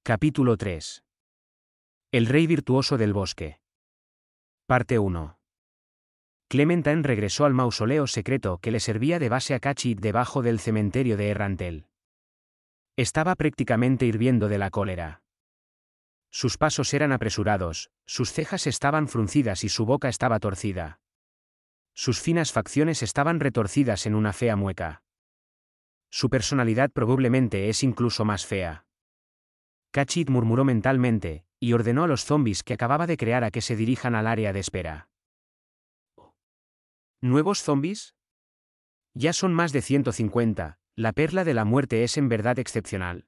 Capítulo 3. El rey virtuoso del bosque. Parte 1. Clementine regresó al mausoleo secreto que le servía de base a Cachit debajo del cementerio de Errantel. Estaba prácticamente hirviendo de la cólera. Sus pasos eran apresurados, sus cejas estaban fruncidas y su boca estaba torcida. Sus finas facciones estaban retorcidas en una fea mueca. Su personalidad probablemente es incluso más fea. Cachit murmuró mentalmente, y ordenó a los zombies que acababa de crear a que se dirijan al área de espera. ¿Nuevos zombies? Ya son más de 150, la perla de la muerte es en verdad excepcional.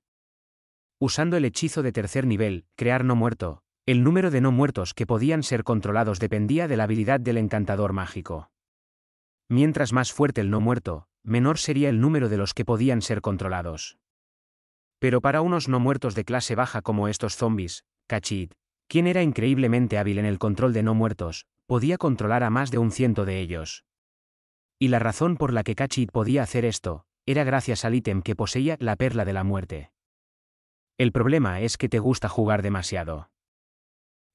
Usando el hechizo de tercer nivel, crear no muerto, el número de no muertos que podían ser controlados dependía de la habilidad del encantador mágico. Mientras más fuerte el no muerto, menor sería el número de los que podían ser controlados. Pero para unos no muertos de clase baja como estos zombies, Cachit, quien era increíblemente hábil en el control de no muertos, podía controlar a más de 100 de ellos. Y la razón por la que Cachit podía hacer esto, era gracias al ítem que poseía, la perla de la muerte. El problema es que te gusta jugar demasiado.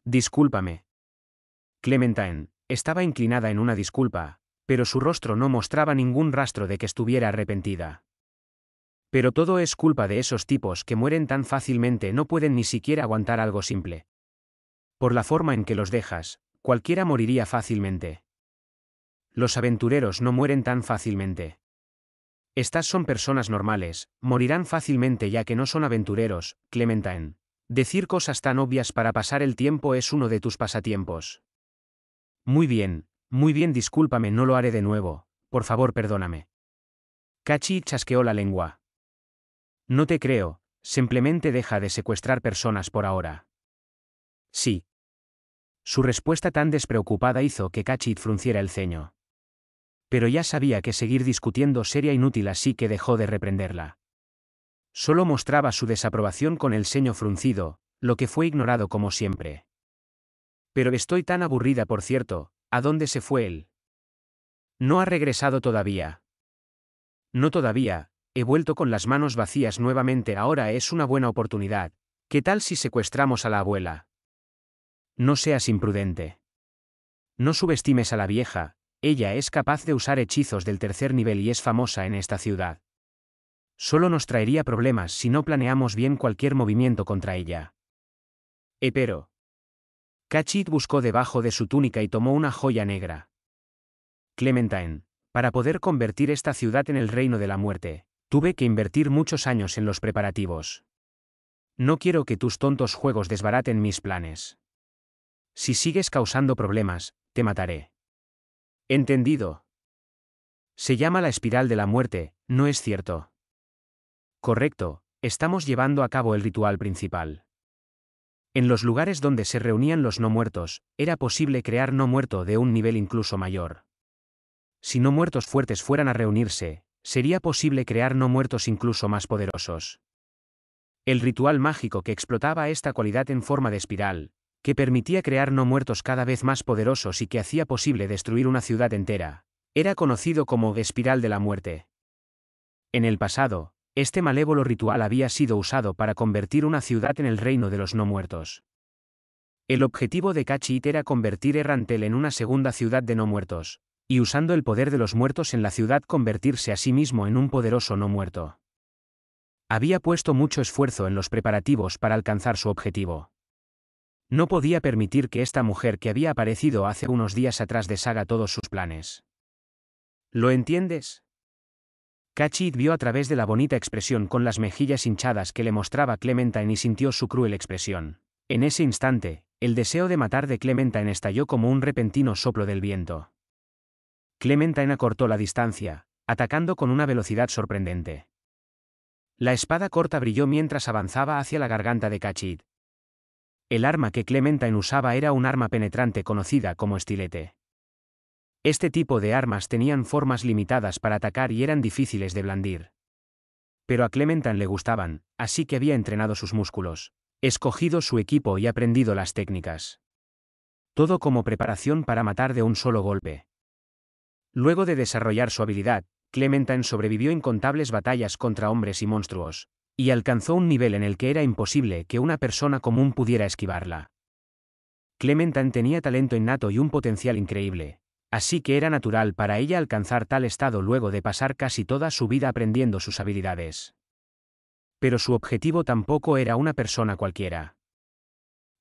Discúlpame. Clementine estaba inclinada en una disculpa, pero su rostro no mostraba ningún rastro de que estuviera arrepentida. Pero todo es culpa de esos tipos que mueren tan fácilmente, no pueden ni siquiera aguantar algo simple. Por la forma en que los dejas, cualquiera moriría fácilmente. Los aventureros no mueren tan fácilmente. Estas son personas normales, morirán fácilmente ya que no son aventureros, Clementine. Decir cosas tan obvias para pasar el tiempo es uno de tus pasatiempos. Muy bien, discúlpame, no lo haré de nuevo, por favor perdóname. Cachit chasqueó la lengua. No te creo, simplemente deja de secuestrar personas por ahora. Sí. Su respuesta tan despreocupada hizo que Cachit frunciera el ceño. Pero ya sabía que seguir discutiendo sería inútil, así que dejó de reprenderla. Solo mostraba su desaprobación con el ceño fruncido, lo que fue ignorado como siempre. Pero estoy tan aburrida, por cierto, ¿a dónde se fue él? No ha regresado todavía. No todavía. He vuelto con las manos vacías nuevamente, ahora es una buena oportunidad. ¿Qué tal si secuestramos a la abuela? No seas imprudente. No subestimes a la vieja, ella es capaz de usar hechizos del tercer nivel y es famosa en esta ciudad. Solo nos traería problemas si no planeamos bien cualquier movimiento contra ella. Pero. Cachit buscó debajo de su túnica y tomó una joya negra. Clementine, para poder convertir esta ciudad en el reino de la muerte, tuve que invertir muchos años en los preparativos. No quiero que tus tontos juegos desbaraten mis planes. Si sigues causando problemas, te mataré. ¿Entendido? Se llama la espiral de la muerte, ¿no es cierto? Correcto, estamos llevando a cabo el ritual principal. En los lugares donde se reunían los no muertos, era posible crear no muerto de un nivel incluso mayor. Si no muertos fuertes fueran a reunirse, sería posible crear no muertos incluso más poderosos. El ritual mágico que explotaba esta cualidad en forma de espiral, que permitía crear no muertos cada vez más poderosos y que hacía posible destruir una ciudad entera, era conocido como espiral de la muerte. En el pasado, este malévolo ritual había sido usado para convertir una ciudad en el reino de los no muertos. El objetivo de Cachit era convertir Errantel en una segunda ciudad de no muertos, y usando el poder de los muertos en la ciudad convertirse a sí mismo en un poderoso no muerto. Había puesto mucho esfuerzo en los preparativos para alcanzar su objetivo. No podía permitir que esta mujer que había aparecido hace unos días atrás deshaga todos sus planes. ¿Lo entiendes? Cachit vio a través de la bonita expresión con las mejillas hinchadas que le mostraba Clementine y sintió su cruel expresión. En ese instante, el deseo de matar de Clementine estalló como un repentino soplo del viento. Clementine acortó la distancia, atacando con una velocidad sorprendente. La espada corta brilló mientras avanzaba hacia la garganta de Cachit. El arma que Clementine usaba era un arma penetrante conocida como estilete. Este tipo de armas tenían formas limitadas para atacar y eran difíciles de blandir. Pero a Clementine le gustaban, así que había entrenado sus músculos, escogido su equipo y aprendido las técnicas. Todo como preparación para matar de un solo golpe. Luego de desarrollar su habilidad, Clementine sobrevivió incontables batallas contra hombres y monstruos, Y alcanzó un nivel en el que era imposible que una persona común pudiera esquivarla. Clementine tenía talento innato y un potencial increíble, así que era natural para ella alcanzar tal estado luego de pasar casi toda su vida aprendiendo sus habilidades. Pero su objetivo tampoco era una persona cualquiera.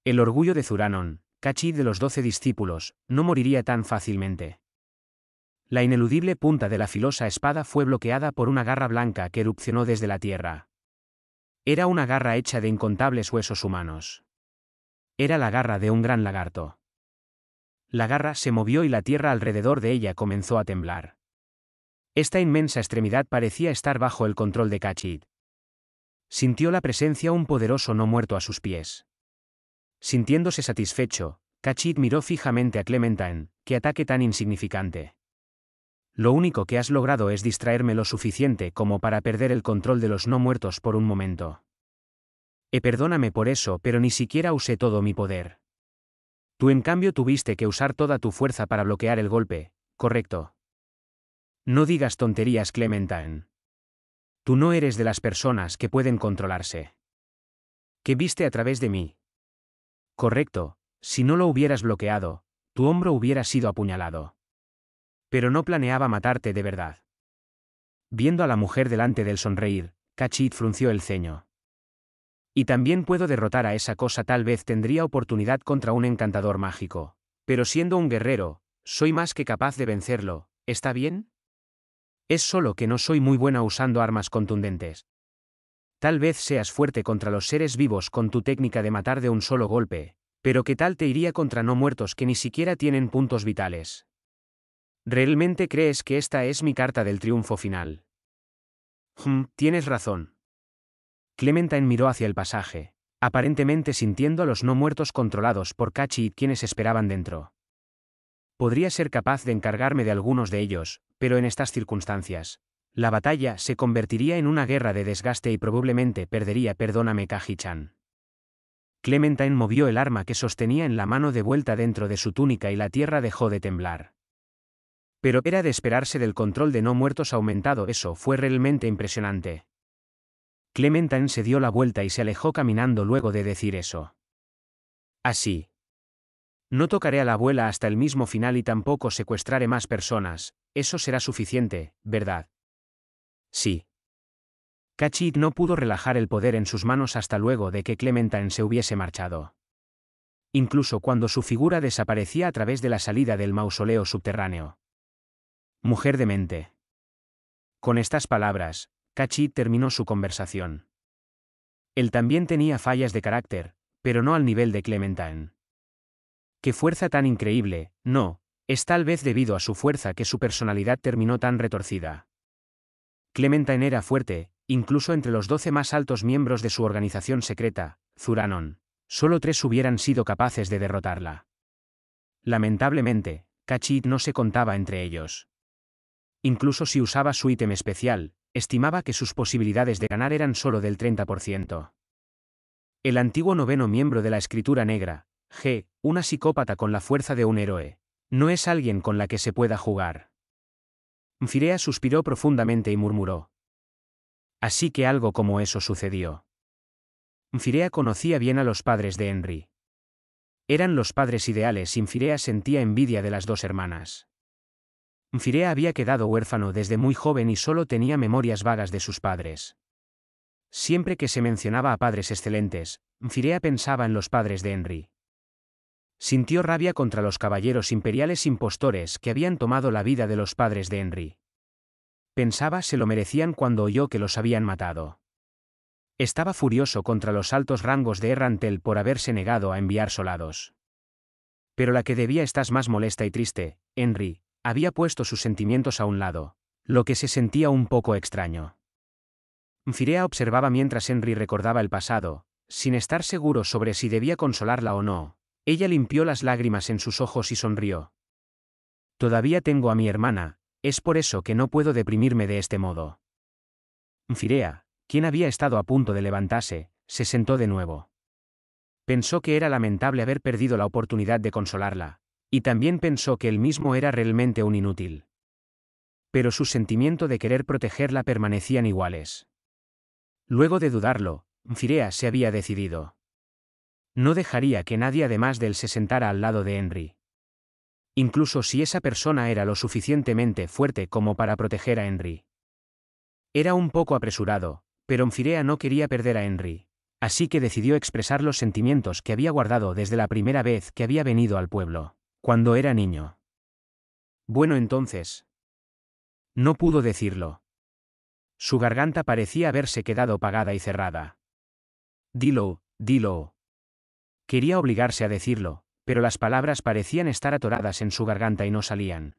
El orgullo de Zuranon, Cachid de los 12 discípulos, no moriría tan fácilmente. La ineludible punta de la filosa espada fue bloqueada por una garra blanca que erupcionó desde la tierra. Era una garra hecha de incontables huesos humanos. Era la garra de un gran lagarto. La garra se movió y la tierra alrededor de ella comenzó a temblar. Esta inmensa extremidad parecía estar bajo el control de Cachid. Sintió la presencia un poderoso no muerto a sus pies. Sintiéndose satisfecho, Cachid miró fijamente a Clementine. «¿Qué ataque tan insignificante? Lo único que has logrado es distraerme lo suficiente como para perder el control de los no muertos por un momento. Perdóname por eso, pero ni siquiera usé todo mi poder. Tú en cambio tuviste que usar toda tu fuerza para bloquear el golpe, ¿correcto? No digas tonterías, Clementine. Tú no eres de las personas que pueden controlarse. ¿Qué viste a través de mí? Correcto, si no lo hubieras bloqueado, tu hombro hubiera sido apuñalado. Pero no planeaba matarte de verdad». Viendo a la mujer delante del sonreír, Cachid frunció el ceño. «Y también puedo derrotar a esa cosa, tal vez tendría oportunidad contra un encantador mágico. Pero siendo un guerrero, soy más que capaz de vencerlo, ¿está bien? Es solo que no soy muy buena usando armas contundentes. Tal vez seas fuerte contra los seres vivos con tu técnica de matar de un solo golpe, pero ¿qué tal te iría contra no muertos que ni siquiera tienen puntos vitales? ¿Realmente crees que esta es mi carta del triunfo final?» Tienes razón. Clementine miró hacia el pasaje, aparentemente sintiendo a los no muertos controlados por Cachid quienes esperaban dentro. Podría ser capaz de encargarme de algunos de ellos, pero en estas circunstancias, la batalla se convertiría en una guerra de desgaste y probablemente perdería. «Perdóname, Kaji-chan». Clementine movió el arma que sostenía en la mano de vuelta dentro de su túnica y la tierra dejó de temblar. Pero era de esperarse del control de no muertos aumentado. Eso fue realmente impresionante. Clementine se dio la vuelta y se alejó caminando luego de decir eso. Así. No tocaré a la abuela hasta el mismo final y tampoco secuestraré más personas, eso será suficiente, ¿verdad? Sí. Cachid no pudo relajar el poder en sus manos hasta luego de que Clementine se hubiese marchado. Incluso cuando su figura desaparecía a través de la salida del mausoleo subterráneo. Mujer de mente. Con estas palabras, Cachid terminó su conversación. Él también tenía fallas de carácter, pero no al nivel de Clementine. ¡Qué fuerza tan increíble! No, es tal vez debido a su fuerza que su personalidad terminó tan retorcida. Clementine era fuerte, incluso entre los 12 más altos miembros de su organización secreta, Zuranon. Solo 3 hubieran sido capaces de derrotarla. Lamentablemente, Cachid no se contaba entre ellos. Incluso si usaba su ítem especial, estimaba que sus posibilidades de ganar eran solo del 30%. El antiguo noveno miembro de la Escritura Negra, una psicópata con la fuerza de un héroe, no es alguien con la que se pueda jugar. Mfirea suspiró profundamente y murmuró. Así que algo como eso sucedió. Mfirea conocía bien a los padres de Henry. Eran los padres ideales y Mfirea sentía envidia de las dos hermanas. Mfirea había quedado huérfano desde muy joven y solo tenía memorias vagas de sus padres. Siempre que se mencionaba a padres excelentes, Mfirea pensaba en los padres de Henry. Sintió rabia contra los caballeros imperiales impostores que habían tomado la vida de los padres de Henry. Pensaba se lo merecían cuando oyó que los habían matado. Estaba furioso contra los altos rangos de Errantel por haberse negado a enviar soldados. Pero la que debía estar más molesta y triste, Henry, había puesto sus sentimientos a un lado, lo que se sentía un poco extraño. Mfirea observaba mientras Henry recordaba el pasado, sin estar seguro sobre si debía consolarla o no. Ella limpió las lágrimas en sus ojos y sonrió. Todavía tengo a mi hermana, es por eso que no puedo deprimirme de este modo. Mfirea, quien había estado a punto de levantarse, se sentó de nuevo. Pensó que era lamentable haber perdido la oportunidad de consolarla, y también pensó que él mismo era realmente un inútil. Pero su sentimiento de querer protegerla permanecían iguales. Luego de dudarlo, Firea se había decidido. No dejaría que nadie además de él se sentara al lado de Henry. Incluso si esa persona era lo suficientemente fuerte como para proteger a Henry. Era un poco apresurado, pero Firea no quería perder a Henry, así que decidió expresar los sentimientos que había guardado desde la primera vez que había venido al pueblo, cuando era niño. Bueno, entonces. No pudo decirlo. Su garganta parecía haberse quedado apagada y cerrada. Dilo, dilo. Quería obligarse a decirlo, pero las palabras parecían estar atoradas en su garganta y no salían.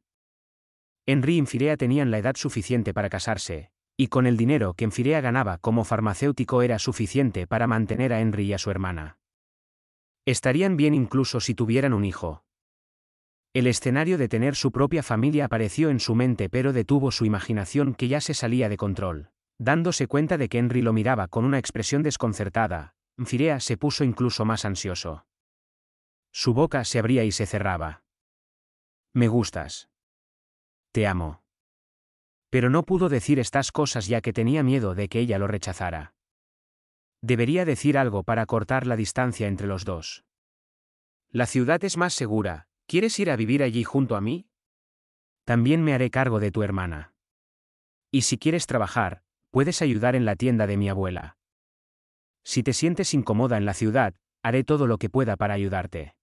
Henry y Firea tenían la edad suficiente para casarse, y con el dinero que Firea ganaba como farmacéutico era suficiente para mantener a Henry y a su hermana. Estarían bien incluso si tuvieran un hijo. El escenario de tener su propia familia apareció en su mente, pero detuvo su imaginación que ya se salía de control. Dándose cuenta de que Henry lo miraba con una expresión desconcertada, Firea se puso incluso más ansioso. Su boca se abría y se cerraba. Me gustas. Te amo. Pero no pudo decir estas cosas ya que tenía miedo de que ella lo rechazara. Debería decir algo para cortar la distancia entre los dos. La ciudad es más segura. ¿Quieres ir a vivir allí junto a mí? También me haré cargo de tu hermana. Y si quieres trabajar, puedes ayudar en la tienda de mi abuela. Si te sientes incómoda en la ciudad, haré todo lo que pueda para ayudarte.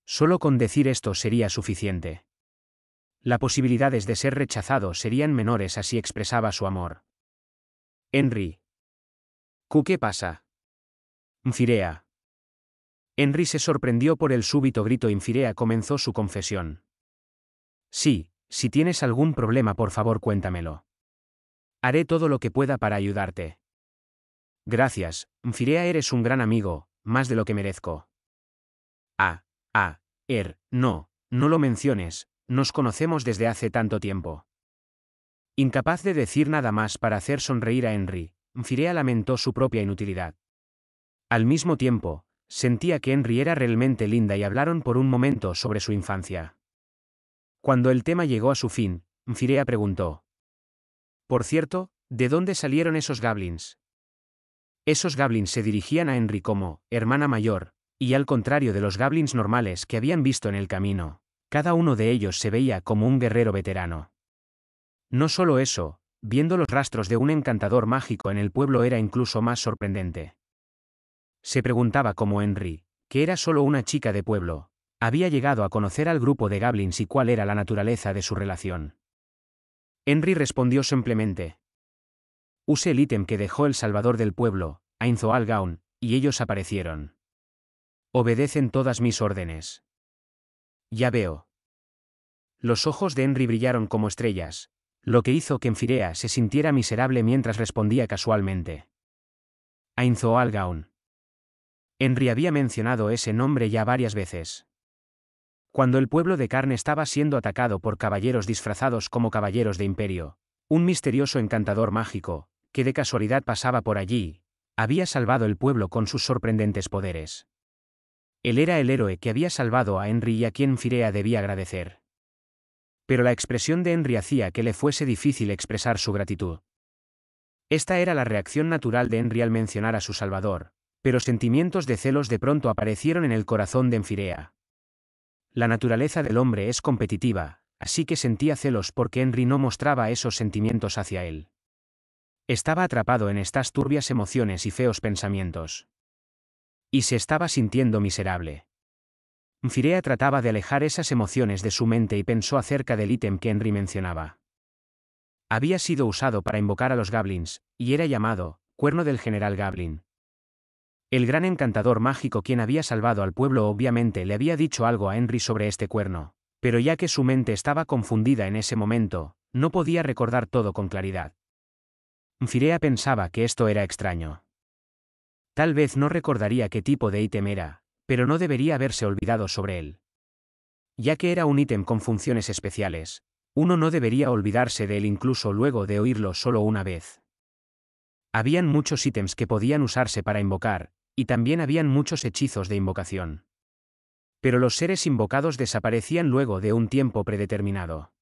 Solo con decir esto sería suficiente. Las posibilidades de ser rechazado serían menores así expresaba su amor. Henry. ¿Qué pasa? Firea. Henry se sorprendió por el súbito grito y Firea comenzó su confesión. Sí, si tienes algún problema por favor cuéntamelo. Haré todo lo que pueda para ayudarte. Gracias, Firea, eres un gran amigo, más de lo que merezco. No lo menciones, nos conocemos desde hace tanto tiempo. Incapaz de decir nada más para hacer sonreír a Henry, Firea lamentó su propia inutilidad. Al mismo tiempo, sentía que Henry era realmente linda y hablaron por un momento sobre su infancia. Cuando el tema llegó a su fin, Firea preguntó. Por cierto, ¿de dónde salieron esos goblins? Esos goblins se dirigían a Henry como hermana mayor, y al contrario de los goblins normales que habían visto en el camino, cada uno de ellos se veía como un guerrero veterano. No solo eso, viendo los rastros de un encantador mágico en el pueblo era incluso más sorprendente. Se preguntaba cómo Henry, que era solo una chica de pueblo, había llegado a conocer al grupo de goblins y cuál era la naturaleza de su relación. Henry respondió simplemente. Usé el ítem que dejó el salvador del pueblo, Ainzoal Gaun, y ellos aparecieron. Obedecen todas mis órdenes. Ya veo. Los ojos de Henry brillaron como estrellas, lo que hizo que Firea se sintiera miserable mientras respondía casualmente. Ainzoal Gaun. Henry había mencionado ese nombre ya varias veces. Cuando el pueblo de Carne estaba siendo atacado por caballeros disfrazados como caballeros de imperio, un misterioso encantador mágico, que de casualidad pasaba por allí, había salvado el pueblo con sus sorprendentes poderes. Él era el héroe que había salvado a Henry y a quien Firea debía agradecer. Pero la expresión de Henry hacía que le fuese difícil expresar su gratitud. Esta era la reacción natural de Henry al mencionar a su salvador, pero sentimientos de celos de pronto aparecieron en el corazón de Firea. La naturaleza del hombre es competitiva, así que sentía celos porque Henry no mostraba esos sentimientos hacia él. Estaba atrapado en estas turbias emociones y feos pensamientos. Y se estaba sintiendo miserable. Firea trataba de alejar esas emociones de su mente y pensó acerca del ítem que Henry mencionaba. Había sido usado para invocar a los goblins, y era llamado Cuerno del General Goblin. El gran encantador mágico quien había salvado al pueblo obviamente le había dicho algo a Henry sobre este cuerno, pero ya que su mente estaba confundida en ese momento, no podía recordar todo con claridad. Firea pensaba que esto era extraño. Tal vez no recordaría qué tipo de ítem era, pero no debería haberse olvidado sobre él. Ya que era un ítem con funciones especiales, uno no debería olvidarse de él incluso luego de oírlo solo una vez. Habían muchos ítems que podían usarse para invocar, y también habían muchos hechizos de invocación. Pero los seres invocados desaparecían luego de un tiempo predeterminado.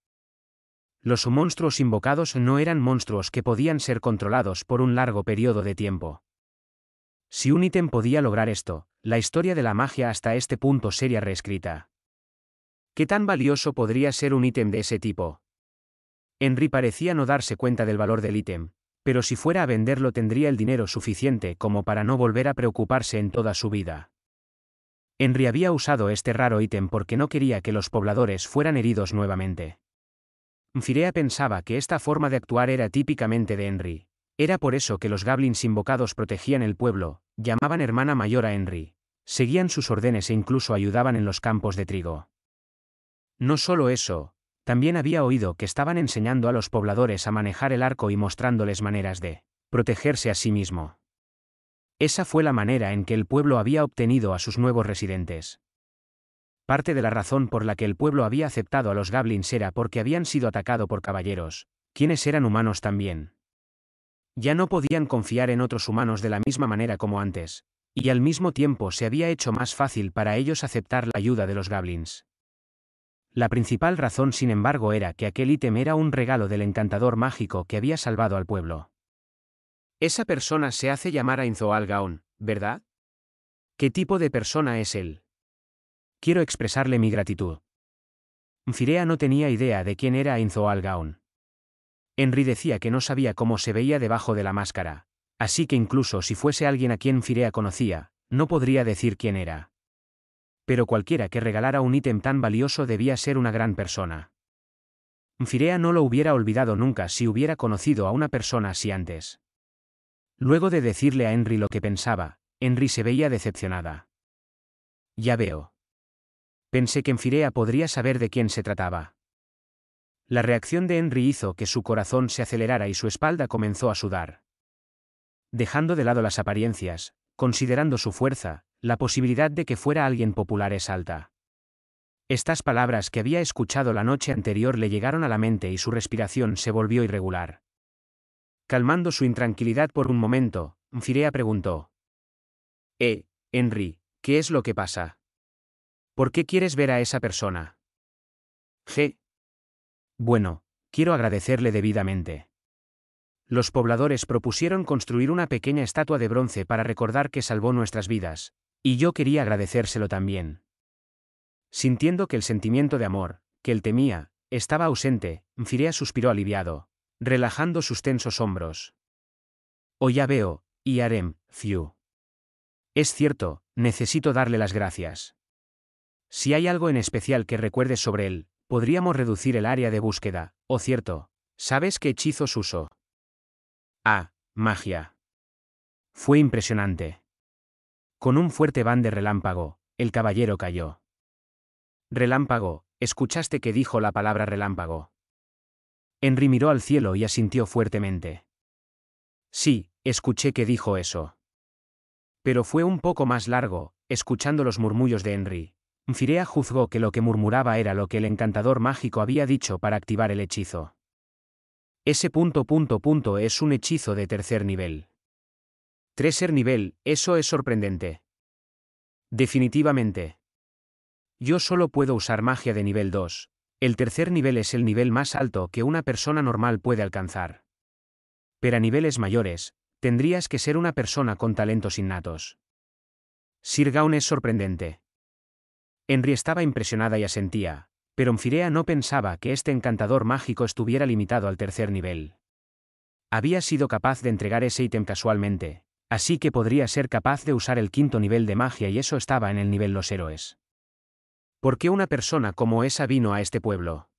Los monstruos invocados no eran monstruos que podían ser controlados por un largo periodo de tiempo. Si un ítem podía lograr esto, la historia de la magia hasta este punto sería reescrita. ¿Qué tan valioso podría ser un ítem de ese tipo? Henry parecía no darse cuenta del valor del ítem, pero si fuera a venderlo tendría el dinero suficiente como para no volver a preocuparse en toda su vida. Henry había usado este raro ítem porque no quería que los pobladores fueran heridos nuevamente. Firea pensaba que esta forma de actuar era típicamente de Henry. Era por eso que los goblins invocados protegían el pueblo, llamaban hermana mayor a Henry, seguían sus órdenes e incluso ayudaban en los campos de trigo. No solo eso, también había oído que estaban enseñando a los pobladores a manejar el arco y mostrándoles maneras de protegerse a sí mismo. Esa fue la manera en que el pueblo había obtenido a sus nuevos residentes. Parte de la razón por la que el pueblo había aceptado a los goblins era porque habían sido atacados por caballeros, quienes eran humanos también. Ya no podían confiar en otros humanos de la misma manera como antes, y al mismo tiempo se había hecho más fácil para ellos aceptar la ayuda de los goblins. La principal razón, sin embargo, era que aquel ítem era un regalo del encantador mágico que había salvado al pueblo. Esa persona se hace llamar Ainzoal Gaon, ¿verdad? ¿Qué tipo de persona es él? Quiero expresarle mi gratitud. Firea no tenía idea de quién era Ainzoal Gaon. Henry decía que no sabía cómo se veía debajo de la máscara, así que incluso si fuese alguien a quien Firea conocía, no podría decir quién era. Pero cualquiera que regalara un ítem tan valioso debía ser una gran persona. Firea no lo hubiera olvidado nunca si hubiera conocido a una persona así antes. Luego de decirle a Henry lo que pensaba, Henry se veía decepcionada. Ya veo. Pensé que Firea podría saber de quién se trataba. La reacción de Henry hizo que su corazón se acelerara y su espalda comenzó a sudar. Dejando de lado las apariencias, considerando su fuerza, la posibilidad de que fuera alguien popular es alta. Estas palabras que había escuchado la noche anterior le llegaron a la mente y su respiración se volvió irregular. Calmando su intranquilidad por un momento, Firea preguntó: Henry, ¿qué es lo que pasa? ¿Por qué quieres ver a esa persona? Bueno, quiero agradecerle debidamente. Los pobladores propusieron construir una pequeña estatua de bronce para recordar que salvó nuestras vidas, y yo quería agradecérselo también. Sintiendo que el sentimiento de amor, que él temía, estaba ausente, Firea suspiró aliviado, relajando sus tensos hombros. Oh, ya veo, y Harem, Fiu. Es cierto, necesito darle las gracias. Si hay algo en especial que recuerdes sobre él, podríamos reducir el área de búsqueda, cierto. ¿Sabes qué hechizos uso? Magia. Fue impresionante. Con un fuerte van de relámpago, el caballero cayó. Relámpago, ¿escuchaste que dijo la palabra relámpago? Henry miró al cielo y asintió fuertemente. Sí, escuché que dijo eso. Pero fue un poco más largo, escuchando los murmullos de Henry. Firea juzgó que lo que murmuraba era lo que el encantador mágico había dicho para activar el hechizo. Ese ... es un hechizo de tercer nivel. Tercer nivel, eso es sorprendente. Definitivamente. Yo solo puedo usar magia de nivel 2. El tercer nivel es el nivel más alto que una persona normal puede alcanzar. Pero a niveles mayores, tendrías que ser una persona con talentos innatos. Sir Gaun es sorprendente. Henry estaba impresionada y asentía, pero Firea no pensaba que este encantador mágico estuviera limitado al tercer nivel. Había sido capaz de entregar ese ítem casualmente, así que podría ser capaz de usar el quinto nivel de magia y eso estaba en el nivel los héroes. ¿Por qué una persona como esa vino a este pueblo?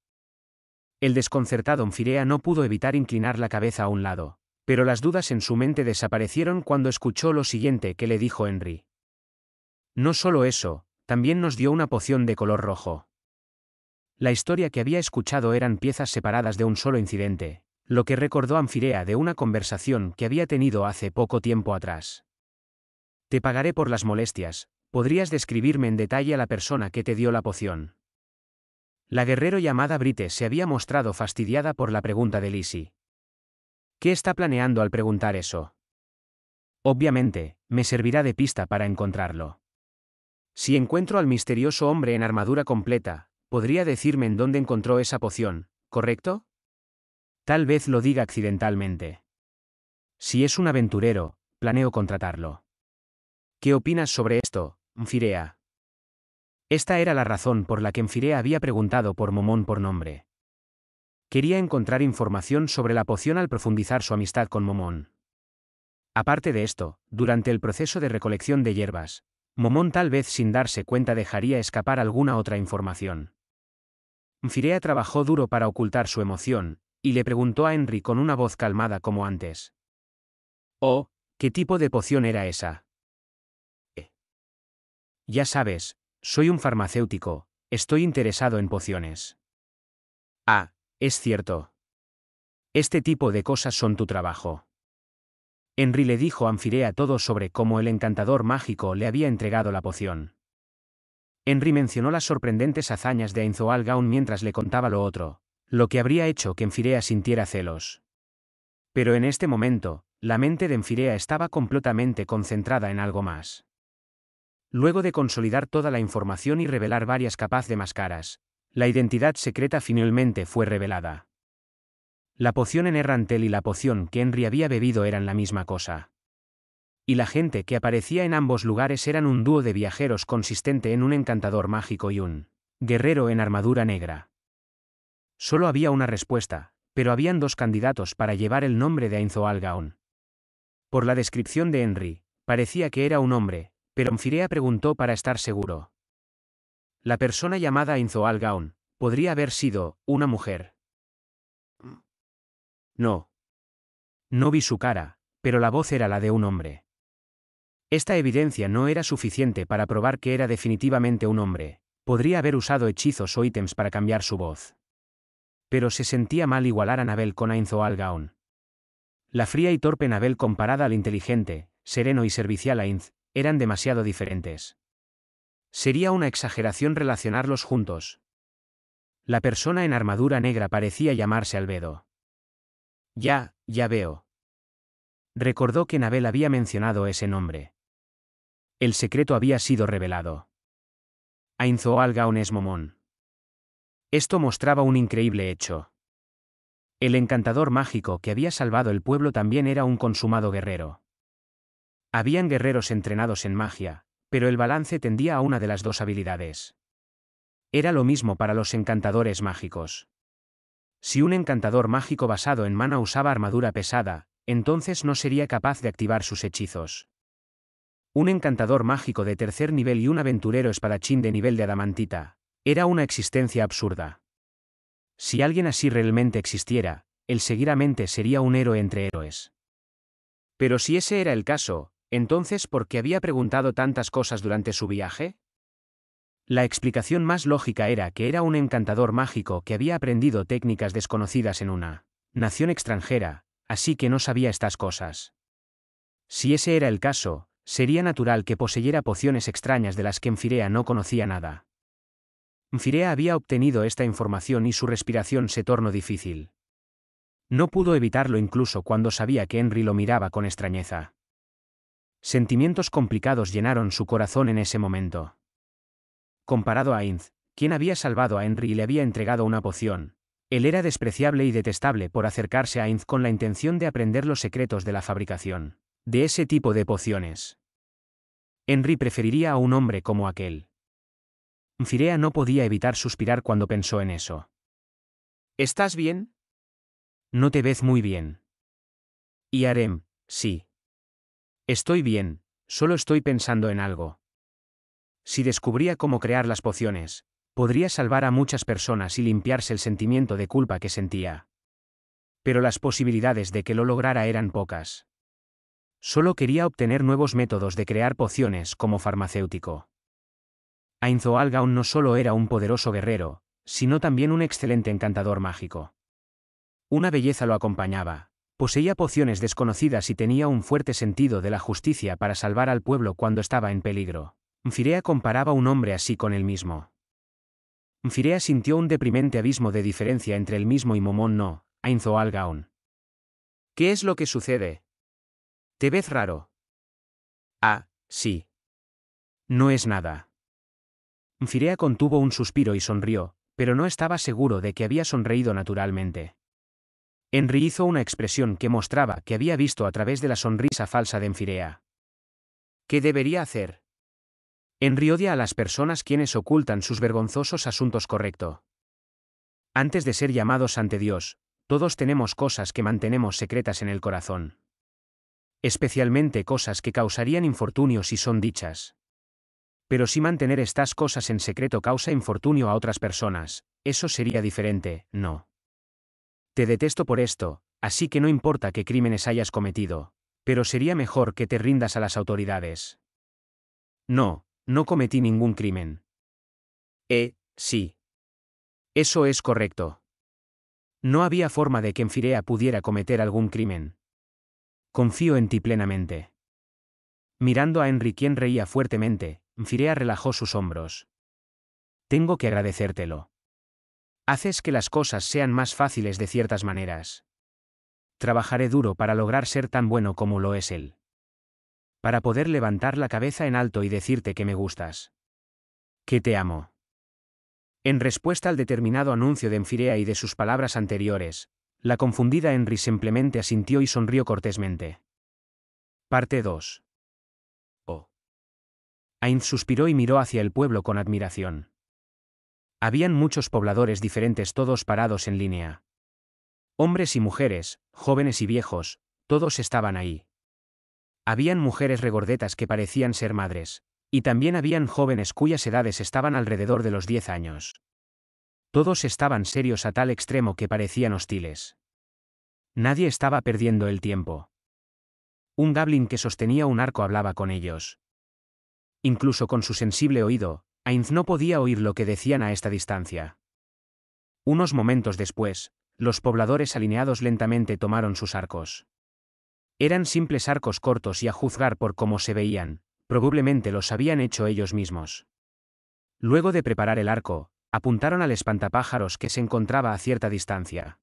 El desconcertado Firea no pudo evitar inclinar la cabeza a un lado, pero las dudas en su mente desaparecieron cuando escuchó lo siguiente que le dijo Henry. No solo eso, también nos dio una poción de color rojo. La historia que había escuchado eran piezas separadas de un solo incidente, lo que recordó a Firea de una conversación que había tenido hace poco tiempo atrás. Te pagaré por las molestias, ¿podrías describirme en detalle a la persona que te dio la poción? La guerrero llamada Brite se había mostrado fastidiada por la pregunta de Lizzie. ¿Qué está planeando al preguntar eso? Obviamente, me servirá de pista para encontrarlo. Si encuentro al misterioso hombre en armadura completa, podría decirme en dónde encontró esa poción, ¿correcto? Tal vez lo diga accidentalmente. Si es un aventurero, planeo contratarlo. ¿Qué opinas sobre esto, Mfirea? Esta era la razón por la que Mfirea había preguntado por Momón por nombre. Quería encontrar información sobre la poción al profundizar su amistad con Momón. Aparte de esto, durante el proceso de recolección de hierbas, Momón tal vez sin darse cuenta dejaría escapar alguna otra información. Mfirea trabajó duro para ocultar su emoción, y le preguntó a Henry con una voz calmada como antes. «Oh, ¿qué tipo de poción era esa?» «Ya sabes, soy un farmacéutico, estoy interesado en pociones». «Ah, es cierto. Este tipo de cosas son tu trabajo». Henry le dijo a Mfirea todo sobre cómo el encantador mágico le había entregado la poción. Henry mencionó las sorprendentes hazañas de Ainzoal Gaun mientras le contaba lo otro, lo que habría hecho que Mfirea sintiera celos. Pero en este momento, la mente de Mfirea estaba completamente concentrada en algo más. Luego de consolidar toda la información y revelar varias capas de máscaras, la identidad secreta finalmente fue revelada. La poción en Errantel y la poción que Henry había bebido eran la misma cosa. Y la gente que aparecía en ambos lugares eran un dúo de viajeros consistente en un encantador mágico y un guerrero en armadura negra. Solo había una respuesta, pero habían dos candidatos para llevar el nombre de Ainzoal Gaun. Por la descripción de Henry, parecía que era un hombre, pero Mfirea preguntó para estar seguro. La persona llamada Ainzoal Gaun, ¿podría haber sido una mujer? No. No vi su cara, pero la voz era la de un hombre. Esta evidencia no era suficiente para probar que era definitivamente un hombre. Podría haber usado hechizos o ítems para cambiar su voz. Pero se sentía mal igualar a Nabel con Ainzoal Gaun. La fría y torpe Nabel comparada al inteligente, sereno y servicial Ainz, eran demasiado diferentes. Sería una exageración relacionarlos juntos. La persona en armadura negra parecía llamarse Albedo. Ya veo. Recordó que Nabel había mencionado ese nombre. El secreto había sido revelado. Ainzoal Gaun es Momón. Esto mostraba un increíble hecho. El encantador mágico que había salvado el pueblo también era un consumado guerrero. Habían guerreros entrenados en magia, pero el balance tendía a una de las dos habilidades. Era lo mismo para los encantadores mágicos. Si un encantador mágico basado en mana usaba armadura pesada, entonces no sería capaz de activar sus hechizos. Un encantador mágico de tercer nivel y un aventurero espadachín de nivel de adamantita, era una existencia absurda. Si alguien así realmente existiera, él seguramente sería un héroe entre héroes. Pero si ese era el caso, entonces ¿por qué había preguntado tantas cosas durante su viaje? La explicación más lógica era que era un encantador mágico que había aprendido técnicas desconocidas en una nación extranjera, así que no sabía estas cosas. Si ese era el caso, sería natural que poseyera pociones extrañas de las que Mfirea no conocía nada. Mfirea había obtenido esta información y su respiración se tornó difícil. No pudo evitarlo incluso cuando sabía que Henry lo miraba con extrañeza. Sentimientos complicados llenaron su corazón en ese momento. Comparado a Ainz, quien había salvado a Henry y le había entregado una poción, él era despreciable y detestable por acercarse a Ainz con la intención de aprender los secretos de la fabricación de ese tipo de pociones. Henry preferiría a un hombre como aquel. Mfirea no podía evitar suspirar cuando pensó en eso. ¿Estás bien? No te ves muy bien. Y Arem, sí. Estoy bien, solo estoy pensando en algo. Si descubría cómo crear las pociones, podría salvar a muchas personas y limpiarse el sentimiento de culpa que sentía. Pero las posibilidades de que lo lograra eran pocas. Solo quería obtener nuevos métodos de crear pociones como farmacéutico. Ainzoal Gaun no solo era un poderoso guerrero, sino también un excelente encantador mágico. Una belleza lo acompañaba, poseía pociones desconocidas y tenía un fuerte sentido de la justicia para salvar al pueblo cuando estaba en peligro. Mfirea comparaba a un hombre así con él mismo. Mfirea sintió un deprimente abismo de diferencia entre él mismo y Momón no, Ainzoal Gaun. ¿Qué es lo que sucede? ¿Te ves raro? Ah, sí. No es nada. Mfirea contuvo un suspiro y sonrió, pero no estaba seguro de que había sonreído naturalmente. Henry hizo una expresión que mostraba que había visto a través de la sonrisa falsa de Enfirea. ¿Qué debería hacer? Henry odia a las personas quienes ocultan sus vergonzosos asuntos. Correcto. Antes de ser llamados ante Dios, todos tenemos cosas que mantenemos secretas en el corazón. Especialmente cosas que causarían infortunio si son dichas. Pero si mantener estas cosas en secreto causa infortunio a otras personas, eso sería diferente, ¿no? Te detesto por esto, así que no importa qué crímenes hayas cometido, pero sería mejor que te rindas a las autoridades. No, no cometí ningún crimen. Sí. Eso es correcto. No había forma de que Enfirea pudiera cometer algún crimen. Confío en ti plenamente. Mirando a Henry, quien reía fuertemente, Enfirea relajó sus hombros. Tengo que agradecértelo. Haces que las cosas sean más fáciles de ciertas maneras. Trabajaré duro para lograr ser tan bueno como lo es él. Para poder levantar la cabeza en alto y decirte que me gustas. Que te amo. En respuesta al determinado anuncio de Enfirea y de sus palabras anteriores, la confundida Henry simplemente asintió y sonrió cortésmente. Parte 2. Oh. Ainz suspiró y miró hacia el pueblo con admiración. Habían muchos pobladores diferentes, todos parados en línea. Hombres y mujeres, jóvenes y viejos, todos estaban ahí. Habían mujeres regordetas que parecían ser madres, y también habían jóvenes cuyas edades estaban alrededor de los 10 años. Todos estaban serios a tal extremo que parecían hostiles. Nadie estaba perdiendo el tiempo. Un goblin que sostenía un arco hablaba con ellos. Incluso con su sensible oído, Ainz no podía oír lo que decían a esta distancia. Unos momentos después, los pobladores alineados lentamente tomaron sus arcos. Eran simples arcos cortos y, a juzgar por cómo se veían, probablemente los habían hecho ellos mismos. Luego de preparar el arco, apuntaron al espantapájaros que se encontraba a cierta distancia.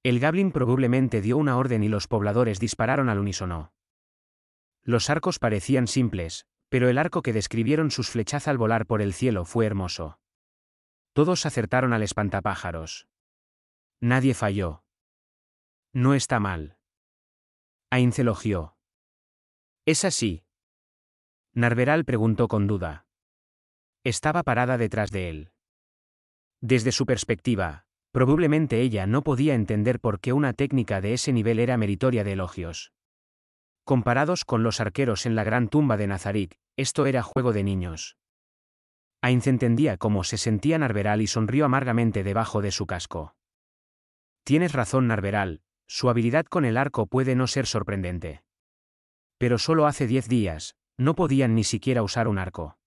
El goblin probablemente dio una orden y los pobladores dispararon al unísono. Los arcos parecían simples, pero el arco que describieron sus flechas al volar por el cielo fue hermoso. Todos acertaron al espantapájaros. Nadie falló. No está mal. Ainz elogió. ¿Es así? Narveral preguntó con duda. Estaba parada detrás de él. Desde su perspectiva, probablemente ella no podía entender por qué una técnica de ese nivel era meritoria de elogios. Comparados con los arqueros en la gran tumba de Nazarik, esto era juego de niños. Ainz entendía cómo se sentía Narveral y sonrió amargamente debajo de su casco. Tienes razón, Narveral, su habilidad con el arco puede no ser sorprendente. Pero solo hace 10 días, no podían ni siquiera usar un arco.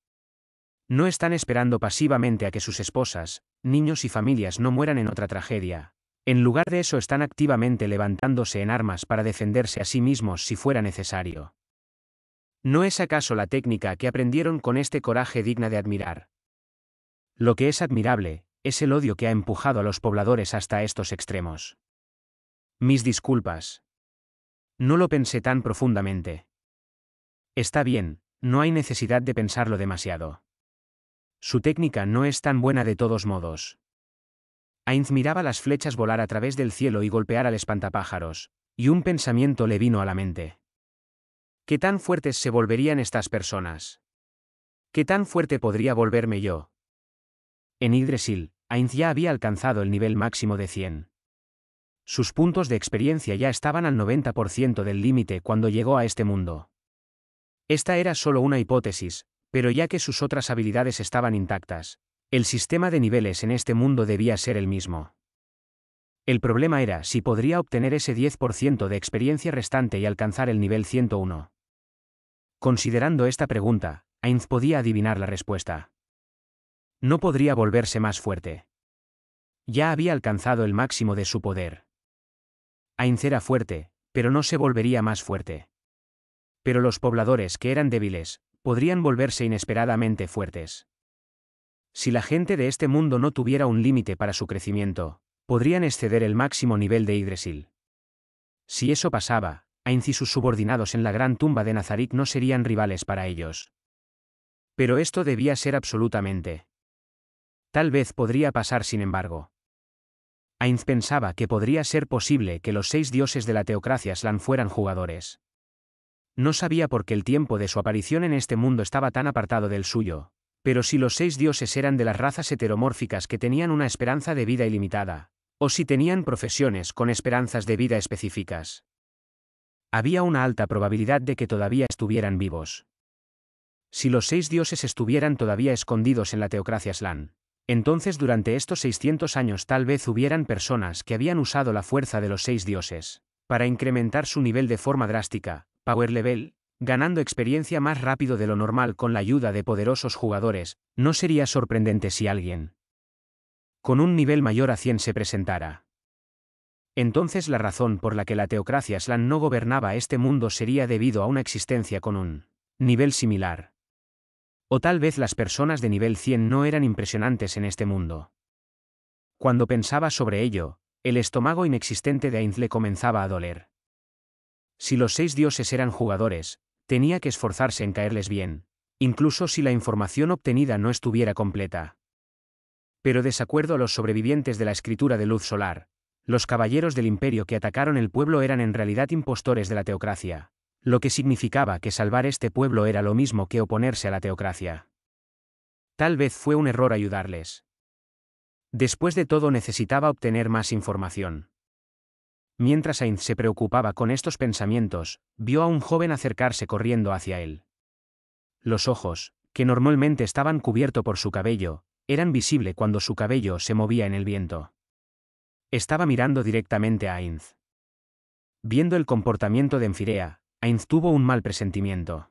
No están esperando pasivamente a que sus esposas, niños y familias no mueran en otra tragedia. En lugar de eso están activamente levantándose en armas para defenderse a sí mismos si fuera necesario. ¿No es acaso la técnica que aprendieron con este coraje digna de admirar? Lo que es admirable, es el odio que ha empujado a los pobladores hasta estos extremos. Mis disculpas. No lo pensé tan profundamente. Está bien, no hay necesidad de pensarlo demasiado. Su técnica no es tan buena de todos modos. Ainz miraba las flechas volar a través del cielo y golpear al espantapájaros, y un pensamiento le vino a la mente. ¿Qué tan fuertes se volverían estas personas? ¿Qué tan fuerte podría volverme yo? En Yggdrasil, Ainz ya había alcanzado el nivel máximo de 100. Sus puntos de experiencia ya estaban al 90% del límite cuando llegó a este mundo. Esta era solo una hipótesis, pero ya que sus otras habilidades estaban intactas, el sistema de niveles en este mundo debía ser el mismo. El problema era si podría obtener ese 10% de experiencia restante y alcanzar el nivel 101. Considerando esta pregunta, Ainz podía adivinar la respuesta. No podría volverse más fuerte. Ya había alcanzado el máximo de su poder. Ainz era fuerte, pero no se volvería más fuerte. Pero los pobladores que eran débiles, podrían volverse inesperadamente fuertes. Si la gente de este mundo no tuviera un límite para su crecimiento, podrían exceder el máximo nivel de Yggdrasil. Si eso pasaba, Ainz y sus subordinados en la gran tumba de Nazarik no serían rivales para ellos. Pero esto debía ser absolutamente. Tal vez podría pasar sin embargo. Ainz pensaba que podría ser posible que los 6 dioses de la teocracia Slan fueran jugadores. No sabía por qué el tiempo de su aparición en este mundo estaba tan apartado del suyo, pero si los 6 dioses eran de las razas heteromórficas que tenían una esperanza de vida ilimitada, o si tenían profesiones con esperanzas de vida específicas, había una alta probabilidad de que todavía estuvieran vivos. Si los 6 dioses estuvieran todavía escondidos en la teocracia Slan, entonces durante estos 600 años tal vez hubieran personas que habían usado la fuerza de los 6 dioses para incrementar su nivel de forma drástica, power level, ganando experiencia más rápido de lo normal con la ayuda de poderosos jugadores. No sería sorprendente si alguien con un nivel mayor a 100 se presentara. Entonces la razón por la que la teocracia Slan no gobernaba este mundo sería debido a una existencia con un nivel similar. O tal vez las personas de nivel 100 no eran impresionantes en este mundo. Cuando pensaba sobre ello, el estómago inexistente de Ainz le comenzaba a doler. Si los 6 dioses eran jugadores, tenía que esforzarse en caerles bien, incluso si la información obtenida no estuviera completa. Pero desacuerdo a los sobrevivientes de la escritura de luz solar, los caballeros del imperio que atacaron el pueblo eran en realidad impostores de la teocracia, lo que significaba que salvar este pueblo era lo mismo que oponerse a la teocracia. Tal vez fue un error ayudarles. Después de todo necesitaba obtener más información. Mientras Ainz se preocupaba con estos pensamientos, vio a un joven acercarse corriendo hacia él. Los ojos, que normalmente estaban cubiertos por su cabello, eran visibles cuando su cabello se movía en el viento. Estaba mirando directamente a Ainz. Viendo el comportamiento de Enfirea, Ainz tuvo un mal presentimiento.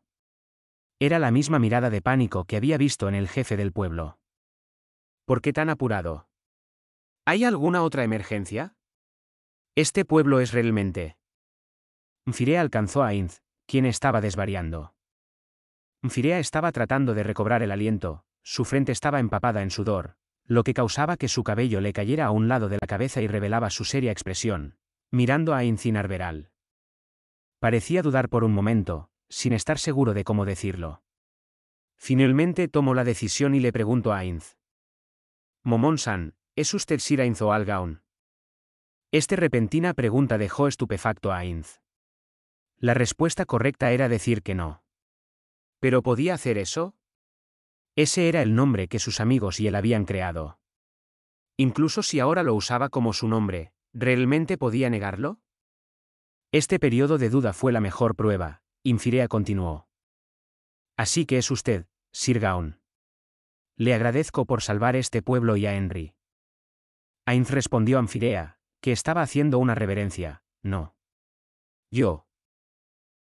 Era la misma mirada de pánico que había visto en el jefe del pueblo. ¿Por qué tan apurado? ¿Hay alguna otra emergencia? Este pueblo es realmente... Enfirea alcanzó a Ainz, quien estaba desvariando. Enfirea estaba tratando de recobrar el aliento, su frente estaba empapada en sudor, lo que causaba que su cabello le cayera a un lado de la cabeza y revelaba su seria expresión, mirando a Ainz y Narveral. Parecía dudar por un momento, sin estar seguro de cómo decirlo. Finalmente tomó la decisión y le preguntó a Ainz. Momon-san, ¿es usted Sir Ainz o Algaon? Esta repentina pregunta dejó estupefacto a Ainz. La respuesta correcta era decir que no. ¿Pero podía hacer eso? Ese era el nombre que sus amigos y él habían creado. Incluso si ahora lo usaba como su nombre, ¿realmente podía negarlo? Este periodo de duda fue la mejor prueba, Enfirea continuó. Así que es usted, Sir Gaon. Le agradezco por salvar este pueblo y a Henry. Ainz respondió a Enfirea, que estaba haciendo una reverencia, no. Yo.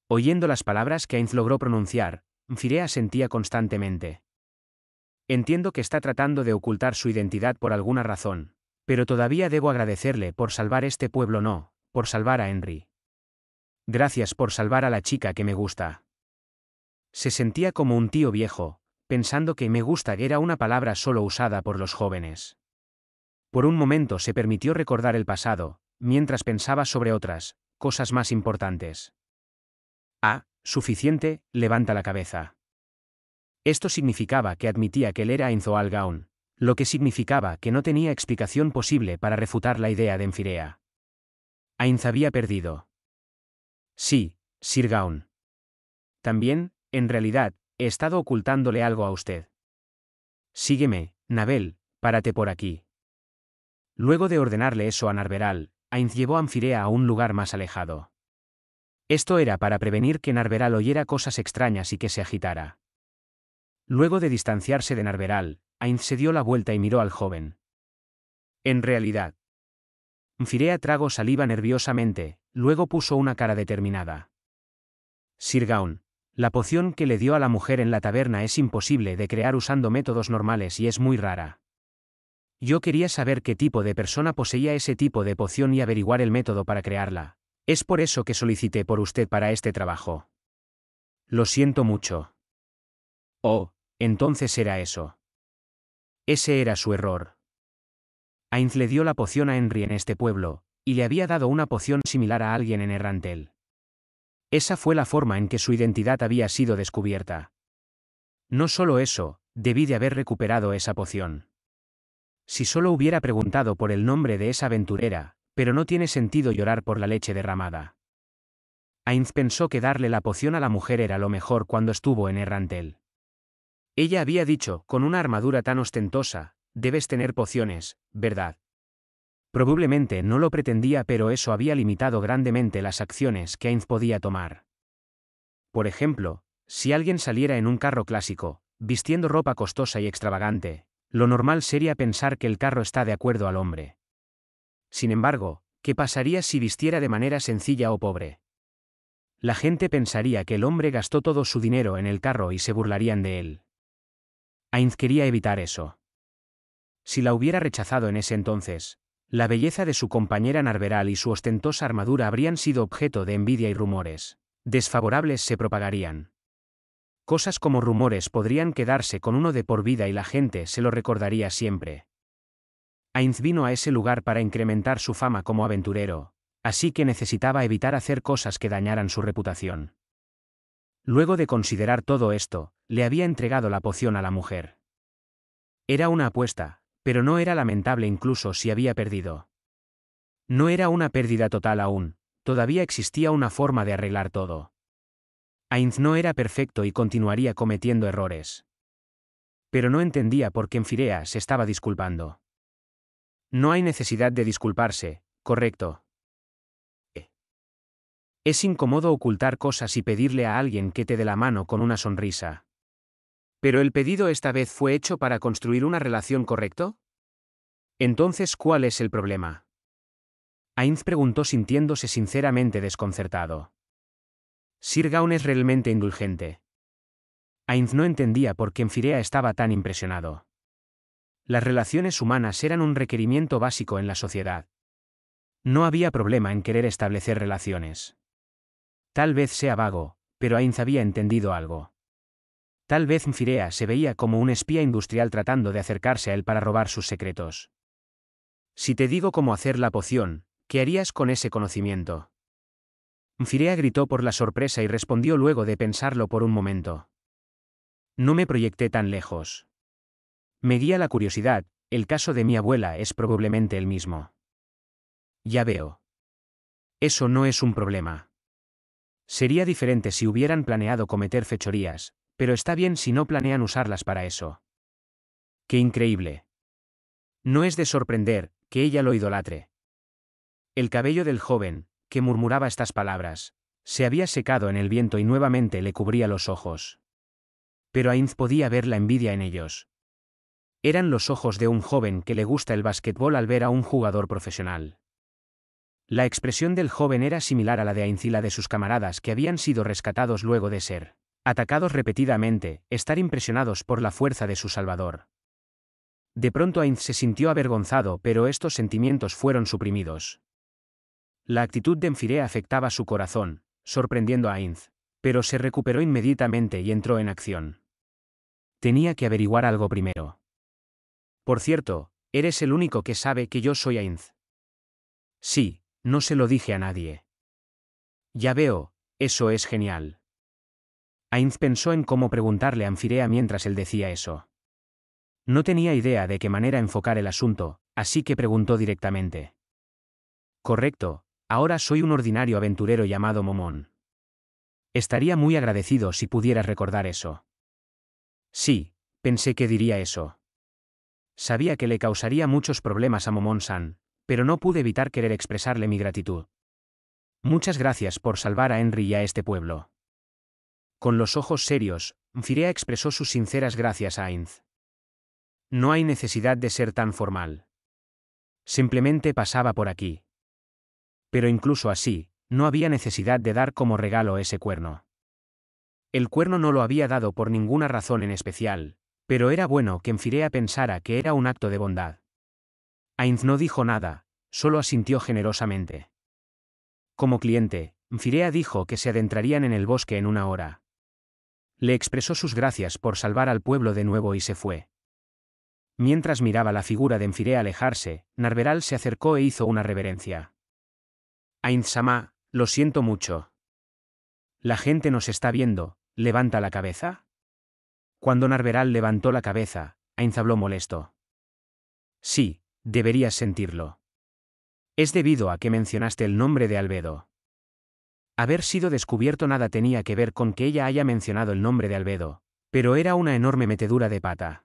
Oyendo las palabras que Ainz logró pronunciar, Enfirea sentía constantemente. Entiendo que está tratando de ocultar su identidad por alguna razón, pero todavía debo agradecerle por salvar este pueblo, no, por salvar a Henry. Gracias por salvar a la chica que me gusta. Se sentía como un tío viejo, pensando que me gusta era una palabra solo usada por los jóvenes. Por un momento se permitió recordar el pasado, mientras pensaba sobre otras cosas más importantes. Ah, suficiente, levanta la cabeza. Esto significaba que admitía que él era Ainz o Algaon, lo que significaba que no tenía explicación posible para refutar la idea de Enfirea. Ainz había perdido. Sí, Sir Gaon. También, en realidad, he estado ocultándole algo a usted. Sígueme, Nabel, párate por aquí. Luego de ordenarle eso a Narveral, Ainz llevó a Enfirea a un lugar más alejado. Esto era para prevenir que Narveral oyera cosas extrañas y que se agitara. Luego de distanciarse de Narveral, Ainz se dio la vuelta y miró al joven. En realidad. Enfirea tragó saliva nerviosamente, luego puso una cara determinada. Sir Gaon, la poción que le dio a la mujer en la taberna es imposible de crear usando métodos normales y es muy rara. Yo quería saber qué tipo de persona poseía ese tipo de poción y averiguar el método para crearla. Es por eso que solicité por usted para este trabajo. Lo siento mucho. Oh, entonces era eso. Ese era su error. Ainz le dio la poción a Henry en este pueblo, y le había dado una poción similar a alguien en Errantel. Esa fue la forma en que su identidad había sido descubierta. No solo eso, debí de haber recuperado esa poción. Si solo hubiera preguntado por el nombre de esa aventurera, pero no tiene sentido llorar por la leche derramada. Ainz pensó que darle la poción a la mujer era lo mejor cuando estuvo en Errantel. Ella había dicho, con una armadura tan ostentosa, debes tener pociones, ¿verdad? Probablemente no lo pretendía, pero eso había limitado grandemente las acciones que Ainz podía tomar. Por ejemplo, si alguien saliera en un carro clásico, vistiendo ropa costosa y extravagante, lo normal sería pensar que el carro está de acuerdo al hombre. Sin embargo, ¿qué pasaría si vistiera de manera sencilla o pobre? La gente pensaría que el hombre gastó todo su dinero en el carro y se burlarían de él. Ainz quería evitar eso. Si la hubiera rechazado en ese entonces, la belleza de su compañera Narveral y su ostentosa armadura habrían sido objeto de envidia y rumores desfavorables se propagarían. Cosas como rumores podrían quedarse con uno de por vida y la gente se lo recordaría siempre. Ainz vino a ese lugar para incrementar su fama como aventurero, así que necesitaba evitar hacer cosas que dañaran su reputación. Luego de considerar todo esto, le había entregado la poción a la mujer. Era una apuesta, pero no era lamentable incluso si había perdido. No era una pérdida total aún, todavía existía una forma de arreglar todo. Ainz no era perfecto y continuaría cometiendo errores. Pero no entendía por qué Enfirea se estaba disculpando. No hay necesidad de disculparse, ¿correcto? Es incómodo ocultar cosas y pedirle a alguien que te dé la mano con una sonrisa. ¿Pero el pedido esta vez fue hecho para construir una relación, correcto? Entonces, ¿cuál es el problema? Ainz preguntó sintiéndose sinceramente desconcertado. Sir Gaun es realmente indulgente. Ainz no entendía por qué Enfirea estaba tan impresionado. Las relaciones humanas eran un requerimiento básico en la sociedad. No había problema en querer establecer relaciones. Tal vez sea vago, pero Ainz había entendido algo. Tal vez Enfirea se veía como un espía industrial tratando de acercarse a él para robar sus secretos. Si te digo cómo hacer la poción, ¿qué harías con ese conocimiento? Enfirea gritó por la sorpresa y respondió luego de pensarlo por un momento. No me proyecté tan lejos. Me guía la curiosidad, el caso de mi abuela es probablemente el mismo. Ya veo. Eso no es un problema. Sería diferente si hubieran planeado cometer fechorías, pero está bien si no planean usarlas para eso. ¡Qué increíble! No es de sorprender que ella lo idolatre. El cabello del joven, que murmuraba estas palabras, se había secado en el viento y nuevamente le cubría los ojos. Pero Ainz podía ver la envidia en ellos. Eran los ojos de un joven que le gusta el básquetbol al ver a un jugador profesional. La expresión del joven era similar a la de Ainz y la de sus camaradas que habían sido rescatados luego de ser atacados repetidamente, estar impresionados por la fuerza de su salvador. De pronto Ainz se sintió avergonzado, pero estos sentimientos fueron suprimidos. La actitud de Enfirea afectaba su corazón, sorprendiendo a Ainz, pero se recuperó inmediatamente y entró en acción. Tenía que averiguar algo primero. Por cierto, eres el único que sabe que yo soy Ainz. Sí, no se lo dije a nadie. Ya veo, eso es genial. Ainz pensó en cómo preguntarle a Enfirea mientras él decía eso. No tenía idea de qué manera enfocar el asunto, así que preguntó directamente. Correcto, ahora soy un ordinario aventurero llamado Momón. Estaría muy agradecido si pudieras recordar eso. Sí, pensé que diría eso. Sabía que le causaría muchos problemas a Momón-san, pero no pude evitar querer expresarle mi gratitud. Muchas gracias por salvar a Henry y a este pueblo. Con los ojos serios, Enfirea expresó sus sinceras gracias a Ainz. No hay necesidad de ser tan formal. Simplemente pasaba por aquí. Pero incluso así, no había necesidad de dar como regalo ese cuerno. El cuerno no lo había dado por ninguna razón en especial, pero era bueno que Enfirea pensara que era un acto de bondad. Ainz no dijo nada, solo asintió generosamente. Como cliente, Enfirea dijo que se adentrarían en el bosque en una hora. Le expresó sus gracias por salvar al pueblo de nuevo y se fue. Mientras miraba la figura de Enfirea alejarse, Narveral se acercó e hizo una reverencia. Ainz-sama, lo siento mucho. La gente nos está viendo, ¿levanta la cabeza? Cuando Narveral levantó la cabeza, Ainz habló molesto. Sí, deberías sentirlo. Es debido a que mencionaste el nombre de Albedo. Haber sido descubierto nada tenía que ver con que ella haya mencionado el nombre de Albedo, pero era una enorme metedura de pata.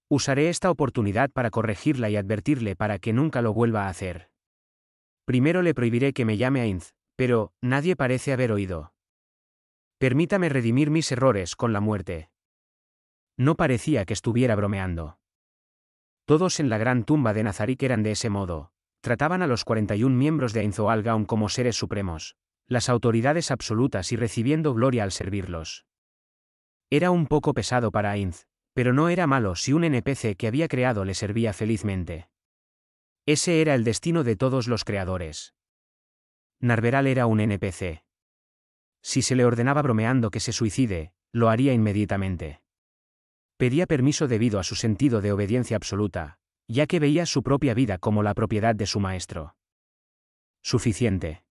Usaré esta oportunidad para corregirla y advertirle para que nunca lo vuelva a hacer. Primero le prohibiré que me llame Ainz, pero nadie parece haber oído. Permítame redimir mis errores con la muerte. No parecía que estuviera bromeando. Todos en la gran tumba de Nazarik eran de ese modo. Trataban a los 41 miembros de Ainz Oalgaun como seres supremos, las autoridades absolutas y recibiendo gloria al servirlos. Era un poco pesado para Ainz, pero no era malo si un NPC que había creado le servía felizmente. Ese era el destino de todos los creadores. Narveral era un NPC. Si se le ordenaba bromeando que se suicide, lo haría inmediatamente. Pedía permiso debido a su sentido de obediencia absoluta, ya que veía su propia vida como la propiedad de su maestro. Suficiente.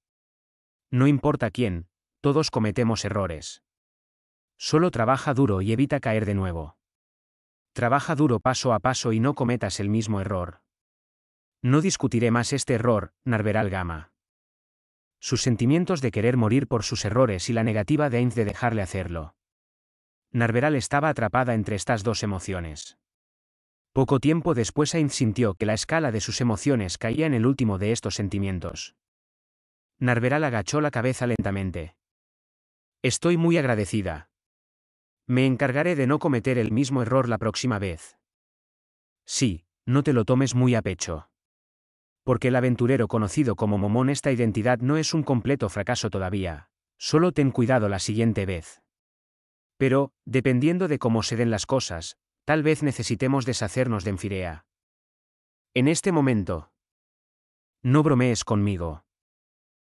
No importa quién, todos cometemos errores. Solo trabaja duro y evita caer de nuevo. Trabaja duro paso a paso y no cometas el mismo error. No discutiré más este error, Narveral Gama. Sus sentimientos de querer morir por sus errores y la negativa de Ainz de dejarle hacerlo. Narveral estaba atrapada entre estas dos emociones. Poco tiempo después Ainz sintió que la escala de sus emociones caía en el último de estos sentimientos. Narveral agachó la cabeza lentamente. Estoy muy agradecida. Me encargaré de no cometer el mismo error la próxima vez. Sí, no te lo tomes muy a pecho. Porque el aventurero conocido como Momón, esta identidad no es un completo fracaso todavía. Solo ten cuidado la siguiente vez. Pero, dependiendo de cómo se den las cosas, tal vez necesitemos deshacernos de Enfirea. En este momento. No bromees conmigo.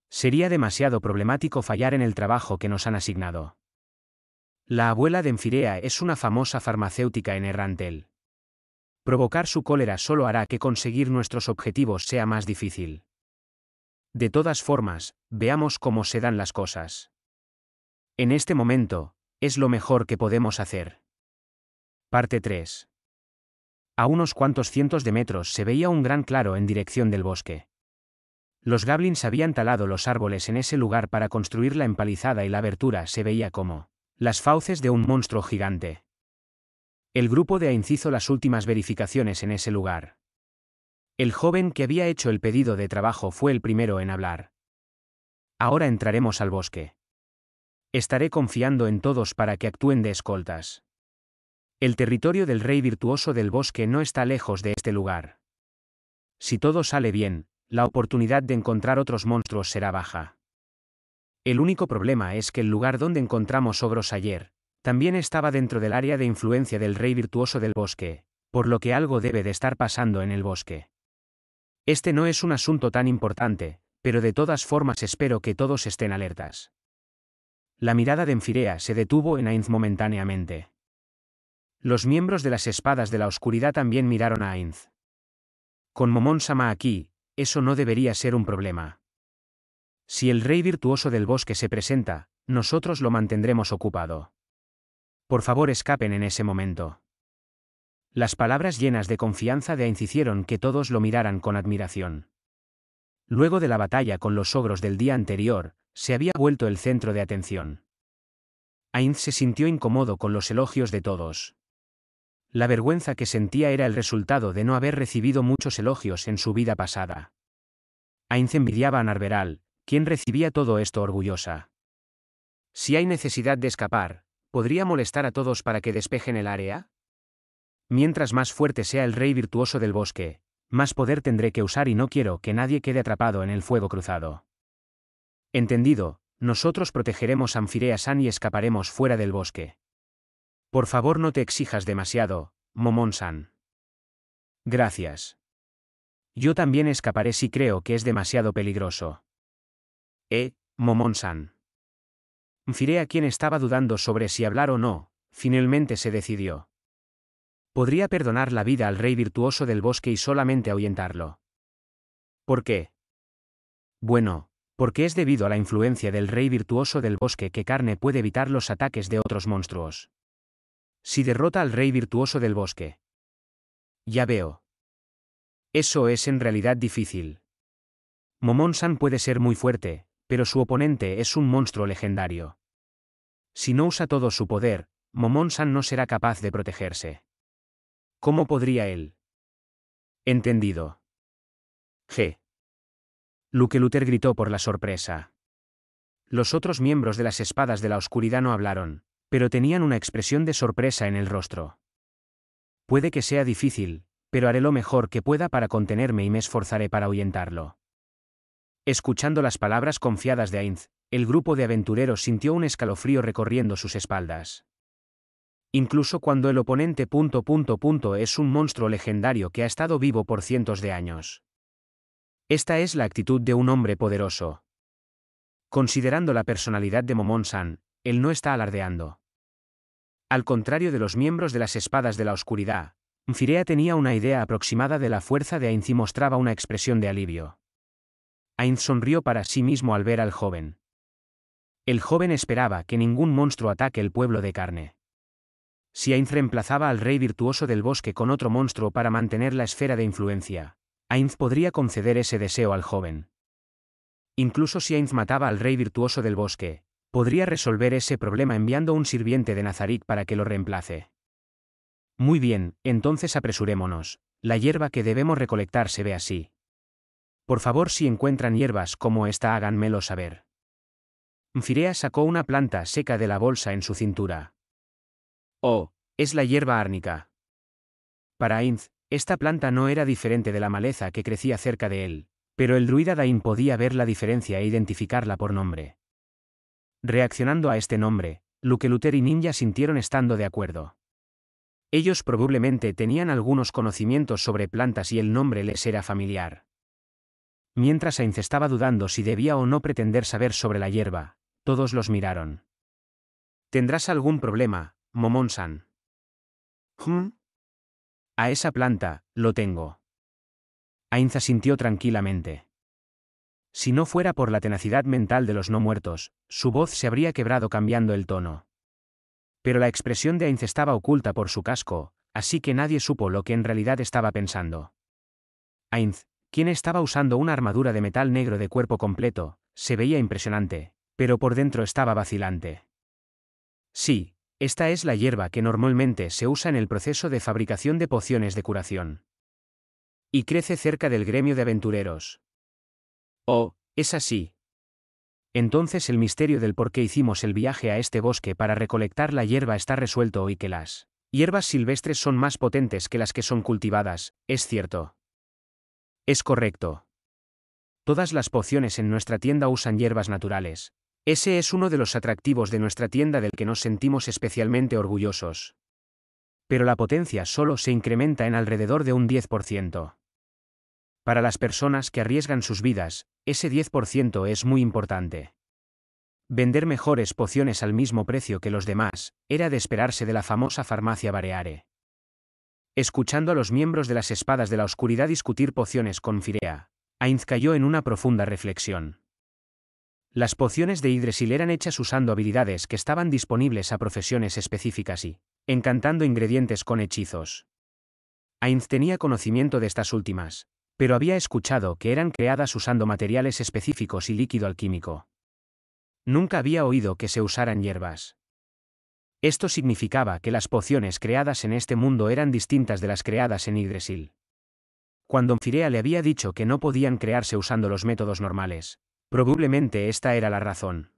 Sería demasiado problemático fallar en el trabajo que nos han asignado. La abuela de Enfirea es una famosa farmacéutica en Errantel. Provocar su cólera solo hará que conseguir nuestros objetivos sea más difícil. De todas formas, veamos cómo se dan las cosas. En este momento, es lo mejor que podemos hacer. Parte 3. A unos cuantos cientos de metros se veía un gran claro en dirección del bosque. Los goblins habían talado los árboles en ese lugar para construir la empalizada y la abertura se veía como las fauces de un monstruo gigante. El grupo de Ainz hizo las últimas verificaciones en ese lugar. El joven que había hecho el pedido de trabajo fue el primero en hablar. Ahora entraremos al bosque. Estaré confiando en todos para que actúen de escoltas. El territorio del rey virtuoso del bosque no está lejos de este lugar. Si todo sale bien, la oportunidad de encontrar otros monstruos será baja. El único problema es que el lugar donde encontramos ogros ayer, también estaba dentro del área de influencia del rey virtuoso del bosque, por lo que algo debe de estar pasando en el bosque. Este no es un asunto tan importante, pero de todas formas espero que todos estén alertas. La mirada de Enfirea se detuvo en Ainz momentáneamente. Los miembros de las Espadas de la Oscuridad también miraron a Ainz. Con Momón-sama aquí, eso no debería ser un problema. Si el rey virtuoso del bosque se presenta, nosotros lo mantendremos ocupado. Por favor, escapen en ese momento. Las palabras llenas de confianza de Ainz hicieron que todos lo miraran con admiración. Luego de la batalla con los ogros del día anterior, se había vuelto el centro de atención. Ainz se sintió incómodo con los elogios de todos. La vergüenza que sentía era el resultado de no haber recibido muchos elogios en su vida pasada. Ainz envidiaba a Narveral, quien recibía todo esto orgullosa. Si hay necesidad de escapar, ¿podría molestar a todos para que despejen el área? Mientras más fuerte sea el rey virtuoso del bosque, más poder tendré que usar y no quiero que nadie quede atrapado en el fuego cruzado. Entendido, nosotros protegeremos a Enfirea-san y escaparemos fuera del bosque. Por favor, no te exijas demasiado, Momón-san. Gracias. Yo también escaparé si creo que es demasiado peligroso. Momón-san. Enfirea, quien estaba dudando sobre si hablar o no, finalmente se decidió. Podría perdonar la vida al rey virtuoso del bosque y solamente ahuyentarlo. ¿Por qué? Bueno, porque es debido a la influencia del rey virtuoso del bosque que Carne puede evitar los ataques de otros monstruos. Si derrota al rey virtuoso del bosque. Ya veo. Eso es en realidad difícil. Momon-san puede ser muy fuerte, pero su oponente es un monstruo legendario. Si no usa todo su poder, Momon-san no será capaz de protegerse. ¿Cómo podría él? Entendido. G. Luke Luther gritó por la sorpresa. Los otros miembros de las Espadas de la Oscuridad no hablaron, pero tenían una expresión de sorpresa en el rostro. Puede que sea difícil, pero haré lo mejor que pueda para contenerme y me esforzaré para ahuyentarlo. Escuchando las palabras confiadas de Ainz, el grupo de aventureros sintió un escalofrío recorriendo sus espaldas. Incluso cuando el oponente es un monstruo legendario que ha estado vivo por cientos de años. Esta es la actitud de un hombre poderoso. Considerando la personalidad de Momon-san, él no está alardeando. Al contrario de los miembros de las Espadas de la Oscuridad, Firea tenía una idea aproximada de la fuerza de Ainz y mostraba una expresión de alivio. Ainz sonrió para sí mismo al ver al joven. El joven esperaba que ningún monstruo ataque el pueblo de carne. Si Ainz reemplazaba al rey virtuoso del bosque con otro monstruo para mantener la esfera de influencia, Ainz podría conceder ese deseo al joven. Incluso si Ainz mataba al rey virtuoso del bosque, podría resolver ese problema enviando un sirviente de Nazarik para que lo reemplace. Muy bien, entonces apresurémonos. La hierba que debemos recolectar se ve así. Por favor, si encuentran hierbas como esta, háganmelo saber. Firea sacó una planta seca de la bolsa en su cintura. Oh, es la hierba árnica. Para Ainz, esta planta no era diferente de la maleza que crecía cerca de él, pero el druida Dain podía ver la diferencia e identificarla por nombre. Reaccionando a este nombre, Luke Luther y Ninja sintieron estando de acuerdo. Ellos probablemente tenían algunos conocimientos sobre plantas y el nombre les era familiar. Mientras Ainz estaba dudando si debía o no pretender saber sobre la hierba, todos los miraron. ¿Tendrás algún problema, Momon-san? A esa planta, lo tengo. Ainz asintió tranquilamente. Si no fuera por la tenacidad mental de los no muertos, su voz se habría quebrado cambiando el tono. Pero la expresión de Ainz estaba oculta por su casco, así que nadie supo lo que en realidad estaba pensando. Ainz, quien estaba usando una armadura de metal negro de cuerpo completo, se veía impresionante, pero por dentro estaba vacilante. Sí, esta es la hierba que normalmente se usa en el proceso de fabricación de pociones de curación. Y crece cerca del gremio de aventureros. Oh, es así. Entonces el misterio del por qué hicimos el viaje a este bosque para recolectar la hierba está resuelto hoy, que las hierbas silvestres son más potentes que las que son cultivadas, ¿es cierto? Es correcto. Todas las pociones en nuestra tienda usan hierbas naturales. Ese es uno de los atractivos de nuestra tienda del que nos sentimos especialmente orgullosos. Pero la potencia solo se incrementa en alrededor de un 10%. Para las personas que arriesgan sus vidas, ese 10% es muy importante. Vender mejores pociones al mismo precio que los demás, era de esperarse de la famosa farmacia Bareare. Escuchando a los miembros de las Espadas de la Oscuridad discutir pociones con Firea, Ainz cayó en una profunda reflexión. Las pociones de Yggdrasil eran hechas usando habilidades que estaban disponibles a profesiones específicas y encantando ingredientes con hechizos. Ainz tenía conocimiento de estas últimas, pero había escuchado que eran creadas usando materiales específicos y líquido alquímico. Nunca había oído que se usaran hierbas. Esto significaba que las pociones creadas en este mundo eran distintas de las creadas en Yggdrasil. Cuando Firea le había dicho que no podían crearse usando los métodos normales, probablemente esta era la razón.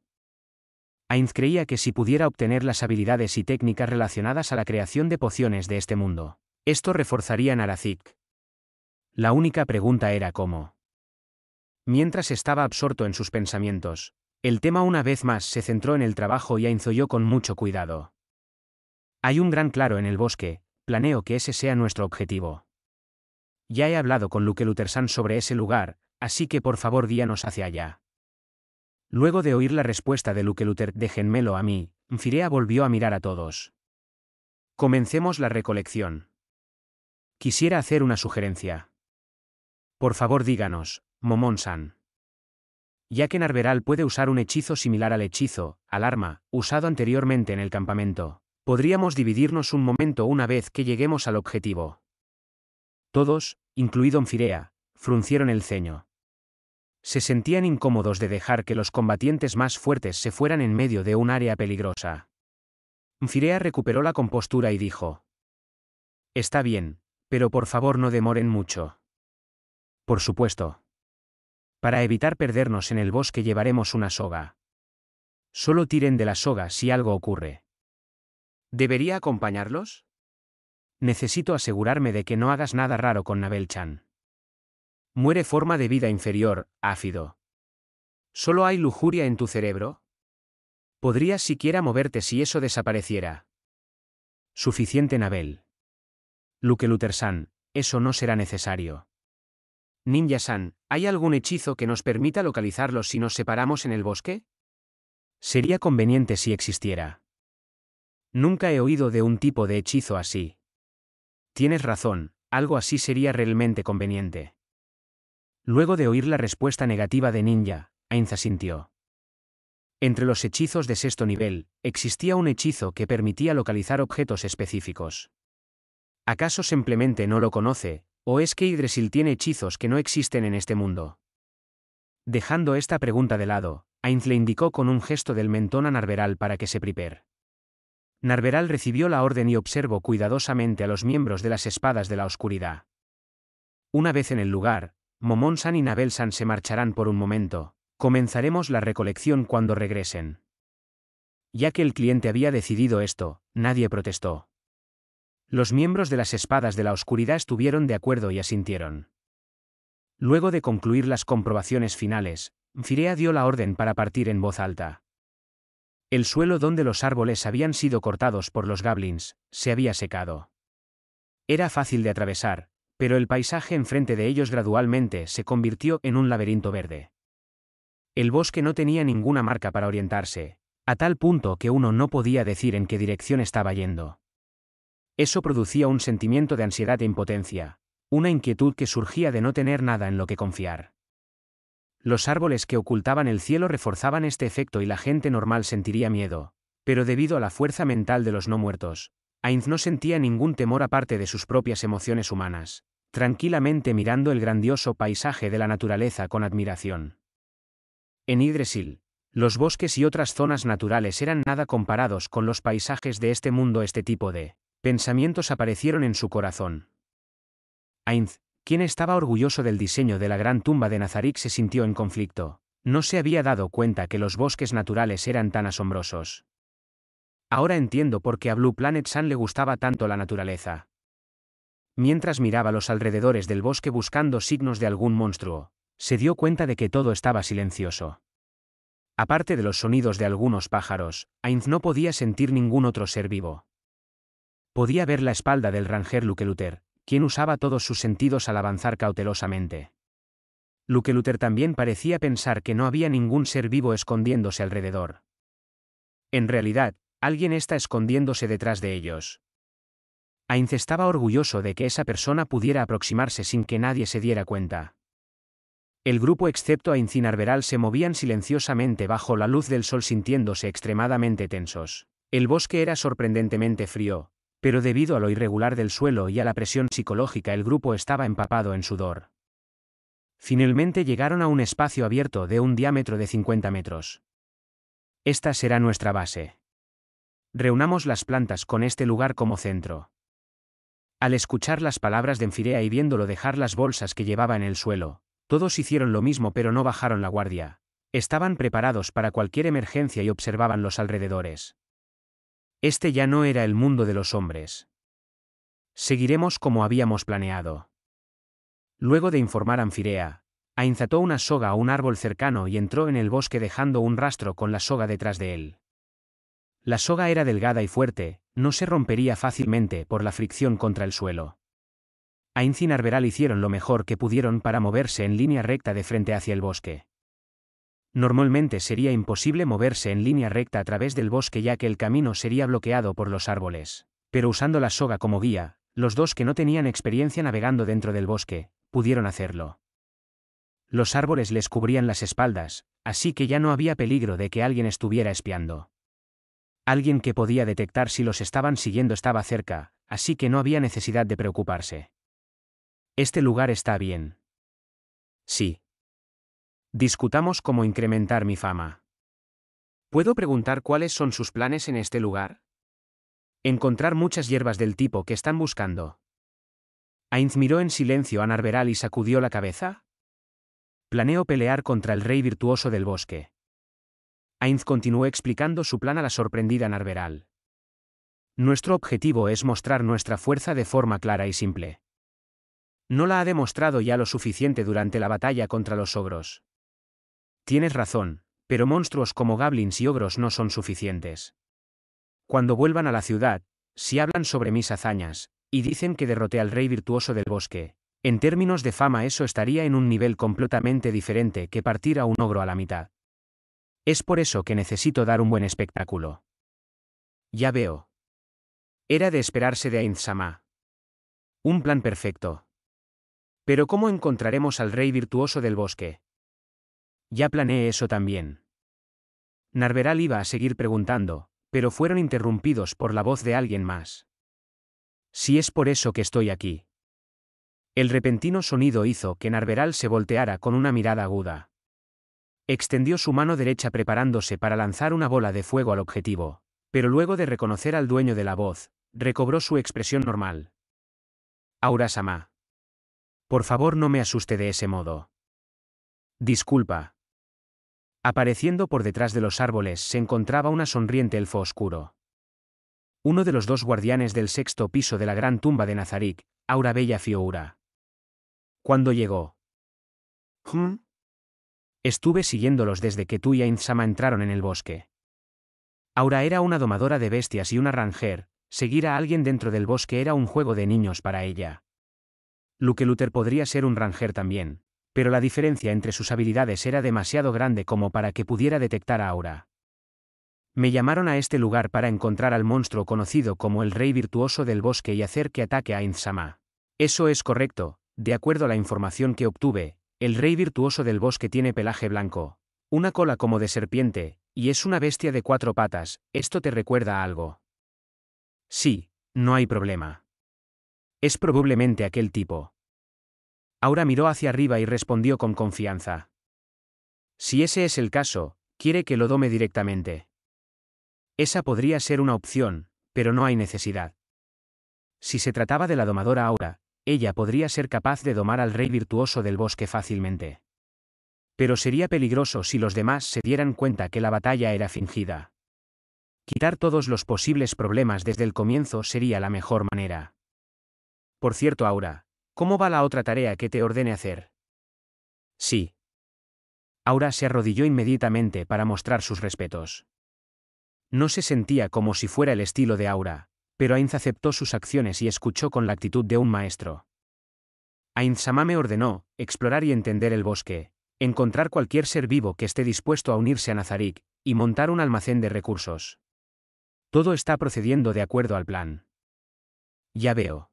Ainz creía que si pudiera obtener las habilidades y técnicas relacionadas a la creación de pociones de este mundo, esto reforzaría Narazik. La única pregunta era cómo. Mientras estaba absorto en sus pensamientos, el tema una vez más se centró en el trabajo y Ainz oyó con mucho cuidado. Hay un gran claro en el bosque, planeo que ese sea nuestro objetivo. Ya he hablado con Luke Luther-san sobre ese lugar, así que por favor guíanos hacia allá. Luego de oír la respuesta de Luke Luther, déjenmelo a mí, Firea volvió a mirar a todos. Comencemos la recolección. Quisiera hacer una sugerencia. Por favor díganos, Momon-san. Ya que Narveral puede usar un hechizo similar al hechizo, alarma, usado anteriormente en el campamento, podríamos dividirnos un momento una vez que lleguemos al objetivo. Todos, incluido Nfirea, fruncieron el ceño. Se sentían incómodos de dejar que los combatientes más fuertes se fueran en medio de un área peligrosa. Nfirea recuperó la compostura y dijo: «Está bien, pero por favor no demoren mucho». «Por supuesto. Para evitar perdernos en el bosque llevaremos una soga. Solo tiren de la soga si algo ocurre». «¿Debería acompañarlos?» «Necesito asegurarme de que no hagas nada raro con Nabel-chan. Muere forma de vida inferior, áfido. ¿Solo hay lujuria en tu cerebro? ¿Podrías siquiera moverte si eso desapareciera?» «Suficiente, Nabel. Luke Luther-san, eso no será necesario». «Ninja-san, ¿hay algún hechizo que nos permita localizarlos si nos separamos en el bosque?» «Sería conveniente si existiera. Nunca he oído de un tipo de hechizo así». «Tienes razón, algo así sería realmente conveniente». Luego de oír la respuesta negativa de Ninja, Ainz asintió. Entre los hechizos de sexto nivel, existía un hechizo que permitía localizar objetos específicos. ¿Acaso simplemente no lo conoce, o es que Yggdrasil tiene hechizos que no existen en este mundo? Dejando esta pregunta de lado, Ainz le indicó con un gesto del mentón a Narveral para que se prepare. Narveral recibió la orden y observó cuidadosamente a los miembros de las espadas de la oscuridad. Una vez en el lugar, Momon-san y Nabel-san se marcharán por un momento. Comenzaremos la recolección cuando regresen. Ya que el cliente había decidido esto, nadie protestó. Los miembros de las espadas de la oscuridad estuvieron de acuerdo y asintieron. Luego de concluir las comprobaciones finales, Nfirea dio la orden para partir en voz alta. El suelo donde los árboles habían sido cortados por los goblins se había secado. Era fácil de atravesar, pero el paisaje enfrente de ellos gradualmente se convirtió en un laberinto verde. El bosque no tenía ninguna marca para orientarse, a tal punto que uno no podía decir en qué dirección estaba yendo. Eso producía un sentimiento de ansiedad e impotencia, una inquietud que surgía de no tener nada en lo que confiar. Los árboles que ocultaban el cielo reforzaban este efecto y la gente normal sentiría miedo, pero debido a la fuerza mental de los no muertos, Ainz no sentía ningún temor aparte de sus propias emociones humanas, tranquilamente mirando el grandioso paisaje de la naturaleza con admiración. En Yggdrasil, los bosques y otras zonas naturales eran nada comparados con los paisajes de este mundo. Este tipo de pensamientos aparecieron en su corazón. Ainz, quien estaba orgulloso del diseño de la gran tumba de Nazarick, se sintió en conflicto. No se había dado cuenta que los bosques naturales eran tan asombrosos. Ahora entiendo por qué a Blue Planet Sun le gustaba tanto la naturaleza. Mientras miraba los alrededores del bosque buscando signos de algún monstruo, se dio cuenta de que todo estaba silencioso. Aparte de los sonidos de algunos pájaros, Ainz no podía sentir ningún otro ser vivo. Podía ver la espalda del ranger Luke Luther, quien usaba todos sus sentidos al avanzar cautelosamente. Luke Luther también parecía pensar que no había ningún ser vivo escondiéndose alrededor. En realidad, alguien está escondiéndose detrás de ellos. Ainz estaba orgulloso de que esa persona pudiera aproximarse sin que nadie se diera cuenta. El grupo excepto Ainz y Narveral se movían silenciosamente bajo la luz del sol sintiéndose extremadamente tensos. El bosque era sorprendentemente frío, pero debido a lo irregular del suelo y a la presión psicológica el grupo estaba empapado en sudor. Finalmente llegaron a un espacio abierto de un diámetro de 50 metros. Esta será nuestra base. Reunamos las plantas con este lugar como centro. Al escuchar las palabras de Nfirea y viéndolo dejar las bolsas que llevaba en el suelo, todos hicieron lo mismo pero no bajaron la guardia. Estaban preparados para cualquier emergencia y observaban los alrededores. Este ya no era el mundo de los hombres. Seguiremos como habíamos planeado. Luego de informar a Nfirea, Ainz ató una soga a un árbol cercano y entró en el bosque dejando un rastro con la soga detrás de él. La soga era delgada y fuerte, no se rompería fácilmente por la fricción contra el suelo. Ainz y Narveral hicieron lo mejor que pudieron para moverse en línea recta de frente hacia el bosque. Normalmente sería imposible moverse en línea recta a través del bosque ya que el camino sería bloqueado por los árboles, pero usando la soga como guía, los dos que no tenían experiencia navegando dentro del bosque, pudieron hacerlo. Los árboles les cubrían las espaldas, así que ya no había peligro de que alguien estuviera espiando. Alguien que podía detectar si los estaban siguiendo estaba cerca, así que no había necesidad de preocuparse. Este lugar está bien. Sí. Discutamos cómo incrementar mi fama. ¿Puedo preguntar cuáles son sus planes en este lugar? Encontrar muchas hierbas del tipo que están buscando. Ainz miró en silencio a Narveral y sacudió la cabeza. Planeo pelear contra el rey virtuoso del bosque. Ainz continuó explicando su plan a la sorprendida Narveral. Nuestro objetivo es mostrar nuestra fuerza de forma clara y simple. No la ha demostrado ya lo suficiente durante la batalla contra los ogros. Tienes razón, pero monstruos como goblins y ogros no son suficientes. Cuando vuelvan a la ciudad, si hablan sobre mis hazañas, y dicen que derroté al rey virtuoso del bosque, en términos de fama eso estaría en un nivel completamente diferente que partir a un ogro a la mitad. Es por eso que necesito dar un buen espectáculo. Ya veo. Era de esperarse de Ainz-sama. Un plan perfecto. Pero ¿cómo encontraremos al rey virtuoso del bosque? Ya planeé eso también. Narveral iba a seguir preguntando, pero fueron interrumpidos por la voz de alguien más. Si es por eso que estoy aquí. El repentino sonido hizo que Narveral se volteara con una mirada aguda. Extendió su mano derecha preparándose para lanzar una bola de fuego al objetivo, pero luego de reconocer al dueño de la voz, recobró su expresión normal. Aura-sama. Por favor, no me asuste de ese modo. Disculpa. Apareciendo por detrás de los árboles se encontraba una sonriente elfo oscuro. Uno de los dos guardianes del sexto piso de la gran tumba de Nazarik, Aura Bella Fioura. ¿Cuándo llegó? Estuve siguiéndolos desde que tú y Ainz-sama entraron en el bosque. Aura era una domadora de bestias y una ranger, seguir a alguien dentro del bosque era un juego de niños para ella. Luke Luther podría ser un ranger también, pero la diferencia entre sus habilidades era demasiado grande como para que pudiera detectar a Aura. Me llamaron a este lugar para encontrar al monstruo conocido como el rey virtuoso del bosque y hacer que ataque a Ainz-sama. Eso es correcto, de acuerdo a la información que obtuve, el rey virtuoso del bosque tiene pelaje blanco, una cola como de serpiente, y es una bestia de 4 patas. ¿Esto te recuerda a algo? Sí, no hay problema. Es probablemente aquel tipo. Aura miró hacia arriba y respondió con confianza. Si ese es el caso, quiere que lo dome directamente. Esa podría ser una opción, pero no hay necesidad. Si se trataba de la domadora Aura, ella podría ser capaz de domar al rey virtuoso del bosque fácilmente. Pero sería peligroso si los demás se dieran cuenta que la batalla era fingida. Quitar todos los posibles problemas desde el comienzo sería la mejor manera. Por cierto, Aura, ¿cómo va la otra tarea que te ordene hacer? Sí. Aura se arrodilló inmediatamente para mostrar sus respetos. No se sentía como si fuera el estilo de Aura, pero Ainz aceptó sus acciones y escuchó con la actitud de un maestro. Ainz-sama me ordenó explorar y entender el bosque, encontrar cualquier ser vivo que esté dispuesto a unirse a Nazarik, y montar un almacén de recursos. Todo está procediendo de acuerdo al plan. Ya veo.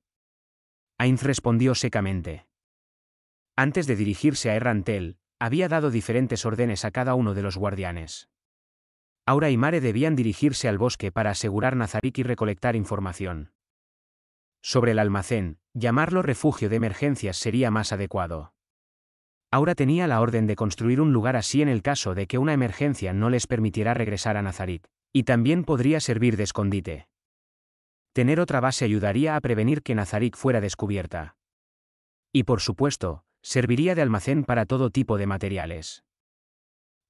Ainz respondió secamente. Antes de dirigirse a Errantel, había dado diferentes órdenes a cada uno de los guardianes. Aura y Mare debían dirigirse al bosque para asegurar Nazarik y recolectar información. Sobre el almacén, llamarlo refugio de emergencias sería más adecuado. Aura tenía la orden de construir un lugar así en el caso de que una emergencia no les permitiera regresar a Nazarik, y también podría servir de escondite. Tener otra base ayudaría a prevenir que Nazarik fuera descubierta. Y por supuesto, serviría de almacén para todo tipo de materiales.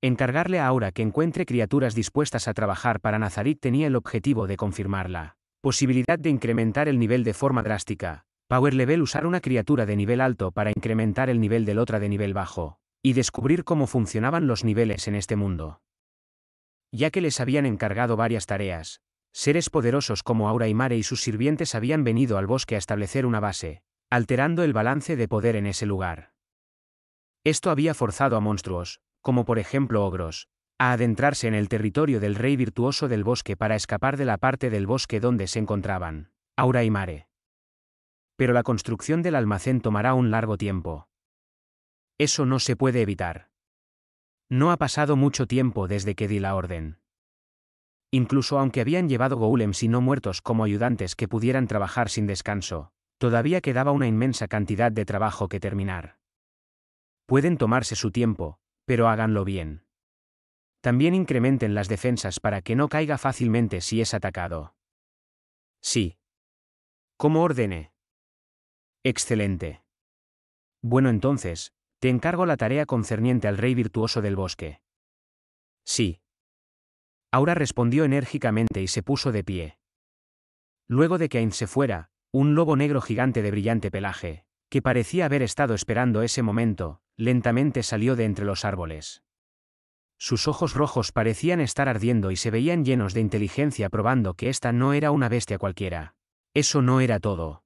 Encargarle a Aura que encuentre criaturas dispuestas a trabajar para Nazarik tenía el objetivo de confirmar la posibilidad de incrementar el nivel de forma drástica. Power Level: usar una criatura de nivel alto para incrementar el nivel del otra de nivel bajo, y descubrir cómo funcionaban los niveles en este mundo. Ya que les habían encargado varias tareas, seres poderosos como Aura y Mare y sus sirvientes habían venido al bosque a establecer una base, alterando el balance de poder en ese lugar. Esto había forzado a monstruos, como por ejemplo ogros, a adentrarse en el territorio del rey virtuoso del bosque para escapar de la parte del bosque donde se encontraban Aura y Mare. Pero la construcción del almacén tomará un largo tiempo. Eso no se puede evitar. No ha pasado mucho tiempo desde que di la orden. Incluso aunque habían llevado golems y no muertos como ayudantes que pudieran trabajar sin descanso, Todavía quedaba una inmensa cantidad de trabajo que terminar. Pueden tomarse su tiempo, pero háganlo bien. También incrementen las defensas para que no caiga fácilmente si es atacado. Sí. Como ordene. Excelente. Bueno, entonces, te encargo la tarea concerniente al rey virtuoso del bosque. Sí. Aura respondió enérgicamente y se puso de pie. Luego de que Ainz se fuera, un lobo negro gigante de brillante pelaje, que parecía haber estado esperando ese momento, lentamente salió de entre los árboles. Sus ojos rojos parecían estar ardiendo y se veían llenos de inteligencia, probando que esta no era una bestia cualquiera. Eso no era todo.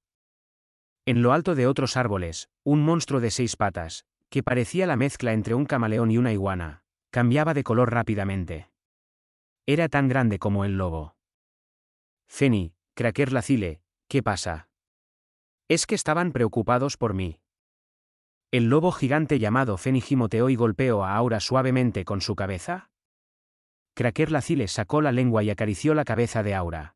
En lo alto de otros árboles, un monstruo de 6 patas, que parecía la mezcla entre un camaleón y una iguana, cambiaba de color rápidamente. Era tan grande como el lobo. Feni, Cracker Lacile, ¿qué pasa? Es que estaban preocupados por mí. ¿El lobo gigante llamado Feni gimoteó y golpeó a Aura suavemente con su cabeza? Cracker Lacile sacó la lengua y acarició la cabeza de Aura.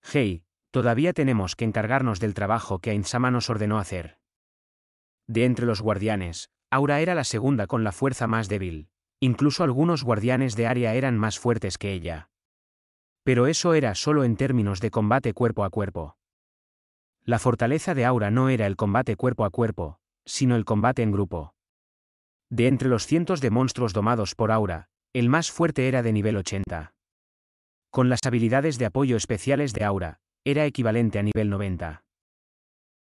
Hey, todavía tenemos que encargarnos del trabajo que Ainz-sama nos ordenó hacer. De entre los guardianes, Aura era la segunda con la fuerza más débil. Incluso algunos guardianes de área eran más fuertes que ella. Pero eso era solo en términos de combate cuerpo a cuerpo. La fortaleza de Aura no era el combate cuerpo a cuerpo, sino el combate en grupo. De entre los cientos de monstruos domados por Aura, el más fuerte era de nivel 80. Con las habilidades de apoyo especiales de Aura, era equivalente a nivel 90.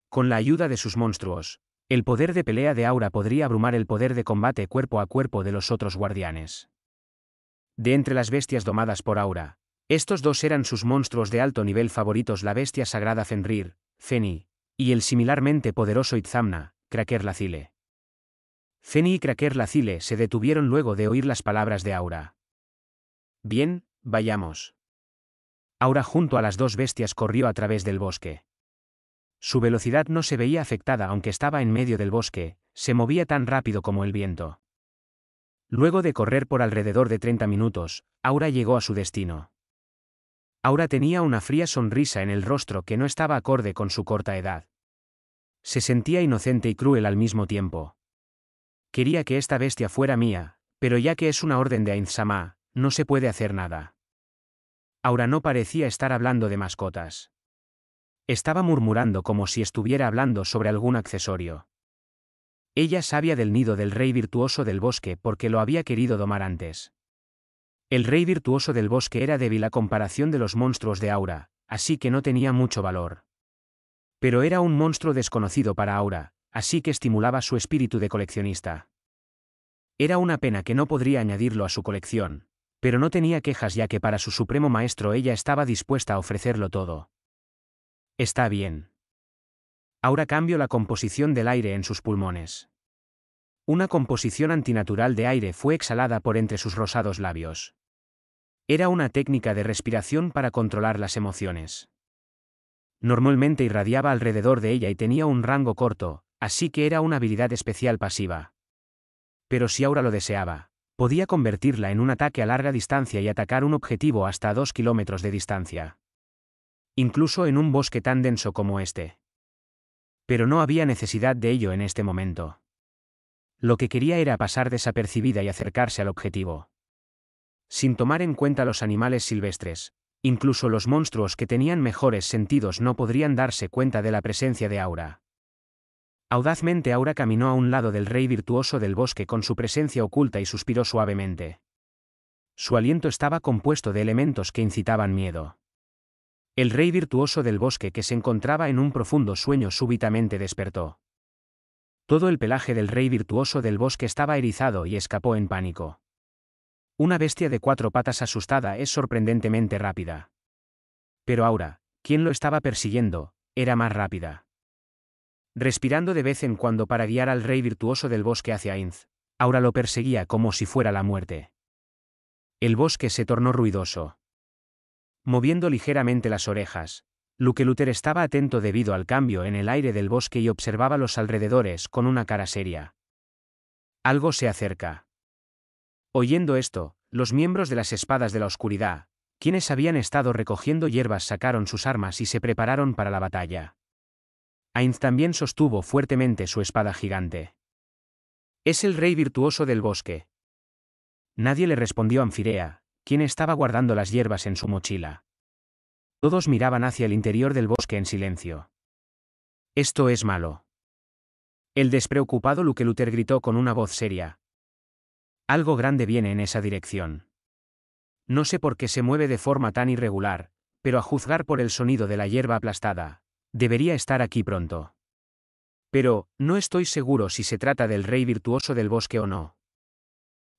Con la ayuda de sus monstruos, el poder de pelea de Aura podría abrumar el poder de combate cuerpo a cuerpo de los otros guardianes. De entre las bestias domadas por Aura, estos dos eran sus monstruos de alto nivel favoritos: la bestia sagrada Fenrir, Feni, y el similarmente poderoso Itzamna, Cracker Lacile. Feni y Cracker Lacile se detuvieron luego de oír las palabras de Aura. Bien, vayamos. Aura junto a las dos bestias corrió a través del bosque. Su velocidad no se veía afectada aunque estaba en medio del bosque, se movía tan rápido como el viento. Luego de correr por alrededor de 30 minutos, Aura llegó a su destino. Aura tenía una fría sonrisa en el rostro que no estaba acorde con su corta edad. Se sentía inocente y cruel al mismo tiempo. Quería que esta bestia fuera mía, pero ya que es una orden de Ainz-sama, no se puede hacer nada. Aura no parecía estar hablando de mascotas. Estaba murmurando como si estuviera hablando sobre algún accesorio. Ella sabía del nido del rey virtuoso del bosque porque lo había querido domar antes. El rey virtuoso del bosque era débil a comparación de los monstruos de Aura, así que no tenía mucho valor. Pero era un monstruo desconocido para Aura, así que estimulaba su espíritu de coleccionista. Era una pena que no podría añadirlo a su colección, pero no tenía quejas ya que para su supremo maestro ella estaba dispuesta a ofrecerlo todo. Está bien. Aura cambió la composición del aire en sus pulmones. Una composición antinatural de aire fue exhalada por entre sus rosados labios. Era una técnica de respiración para controlar las emociones. Normalmente irradiaba alrededor de ella y tenía un rango corto, así que era una habilidad especial pasiva. Pero si Aura lo deseaba, podía convertirla en un ataque a larga distancia y atacar un objetivo hasta 2 kilómetros de distancia. Incluso en un bosque tan denso como este. Pero no había necesidad de ello en este momento. Lo que quería era pasar desapercibida y acercarse al objetivo. Sin tomar en cuenta los animales silvestres, incluso los monstruos que tenían mejores sentidos no podrían darse cuenta de la presencia de Aura. Audazmente Aura caminó a un lado del rey virtuoso del bosque con su presencia oculta y suspiró suavemente. Su aliento estaba compuesto de elementos que incitaban miedo. El rey virtuoso del bosque, que se encontraba en un profundo sueño, súbitamente despertó. Todo el pelaje del rey virtuoso del bosque estaba erizado y escapó en pánico. Una bestia de 4 patas asustada es sorprendentemente rápida. Pero Aura, quien lo estaba persiguiendo, era más rápida. Respirando de vez en cuando para guiar al rey virtuoso del bosque hacia Ainz, Aura lo perseguía como si fuera la muerte. El bosque se tornó ruidoso. Moviendo ligeramente las orejas, Luke Luther estaba atento debido al cambio en el aire del bosque y observaba los alrededores con una cara seria. Algo se acerca. Oyendo esto, los miembros de las Espadas de la Oscuridad, quienes habían estado recogiendo hierbas, sacaron sus armas y se prepararon para la batalla. Ainz también sostuvo fuertemente su espada gigante. Es el rey virtuoso del bosque. Nadie le respondió a Anfirea, quien estaba guardando las hierbas en su mochila. Todos miraban hacia el interior del bosque en silencio. Esto es malo. El despreocupado Luke-Luther gritó con una voz seria. Algo grande viene en esa dirección. No sé por qué se mueve de forma tan irregular, pero a juzgar por el sonido de la hierba aplastada, debería estar aquí pronto. Pero, no estoy seguro si se trata del rey virtuoso del bosque o no.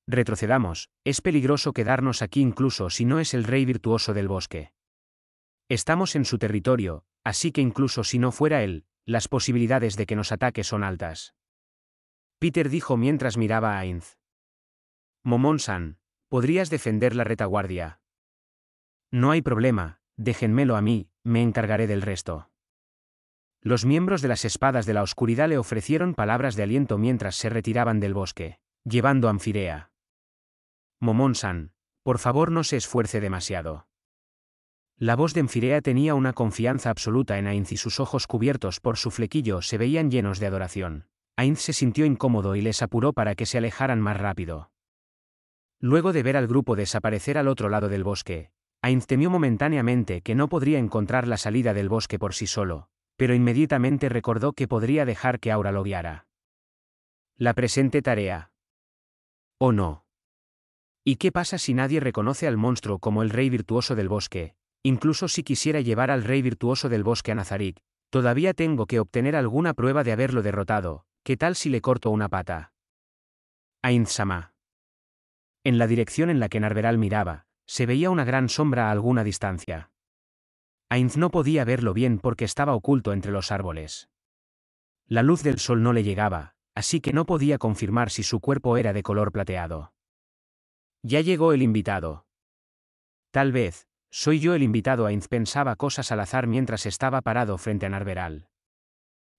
Retrocedamos, es peligroso quedarnos aquí incluso si no es el rey virtuoso del bosque. Estamos en su territorio, así que incluso si no fuera él, las posibilidades de que nos ataque son altas. Peter dijo mientras miraba a Ainz. Momon-san, ¿podrías defender la retaguardia? No hay problema, déjenmelo a mí, me encargaré del resto. Los miembros de las espadas de la oscuridad le ofrecieron palabras de aliento mientras se retiraban del bosque, llevando a Anfirea. Momon-san, por favor no se esfuerce demasiado. La voz de Anfirea tenía una confianza absoluta en Ainz y sus ojos cubiertos por su flequillo se veían llenos de adoración. Ainz se sintió incómodo y les apuró para que se alejaran más rápido. Luego de ver al grupo desaparecer al otro lado del bosque, Ainz temió momentáneamente que no podría encontrar la salida del bosque por sí solo, pero inmediatamente recordó que podría dejar que Aura lo guiara. La presente tarea. ¿O no? ¿Y qué pasa si nadie reconoce al monstruo como el rey virtuoso del bosque? Incluso si quisiera llevar al rey virtuoso del bosque a Nazarik, todavía tengo que obtener alguna prueba de haberlo derrotado. ¿Qué tal si le corto una pata? Ainz-sama. En la dirección en la que Narveral miraba, se veía una gran sombra a alguna distancia. Ainz no podía verlo bien porque estaba oculto entre los árboles. La luz del sol no le llegaba, así que no podía confirmar si su cuerpo era de color plateado. Ya llegó el invitado. Tal vez, soy yo el invitado. Ainz pensaba cosas al azar mientras estaba parado frente a Narveral.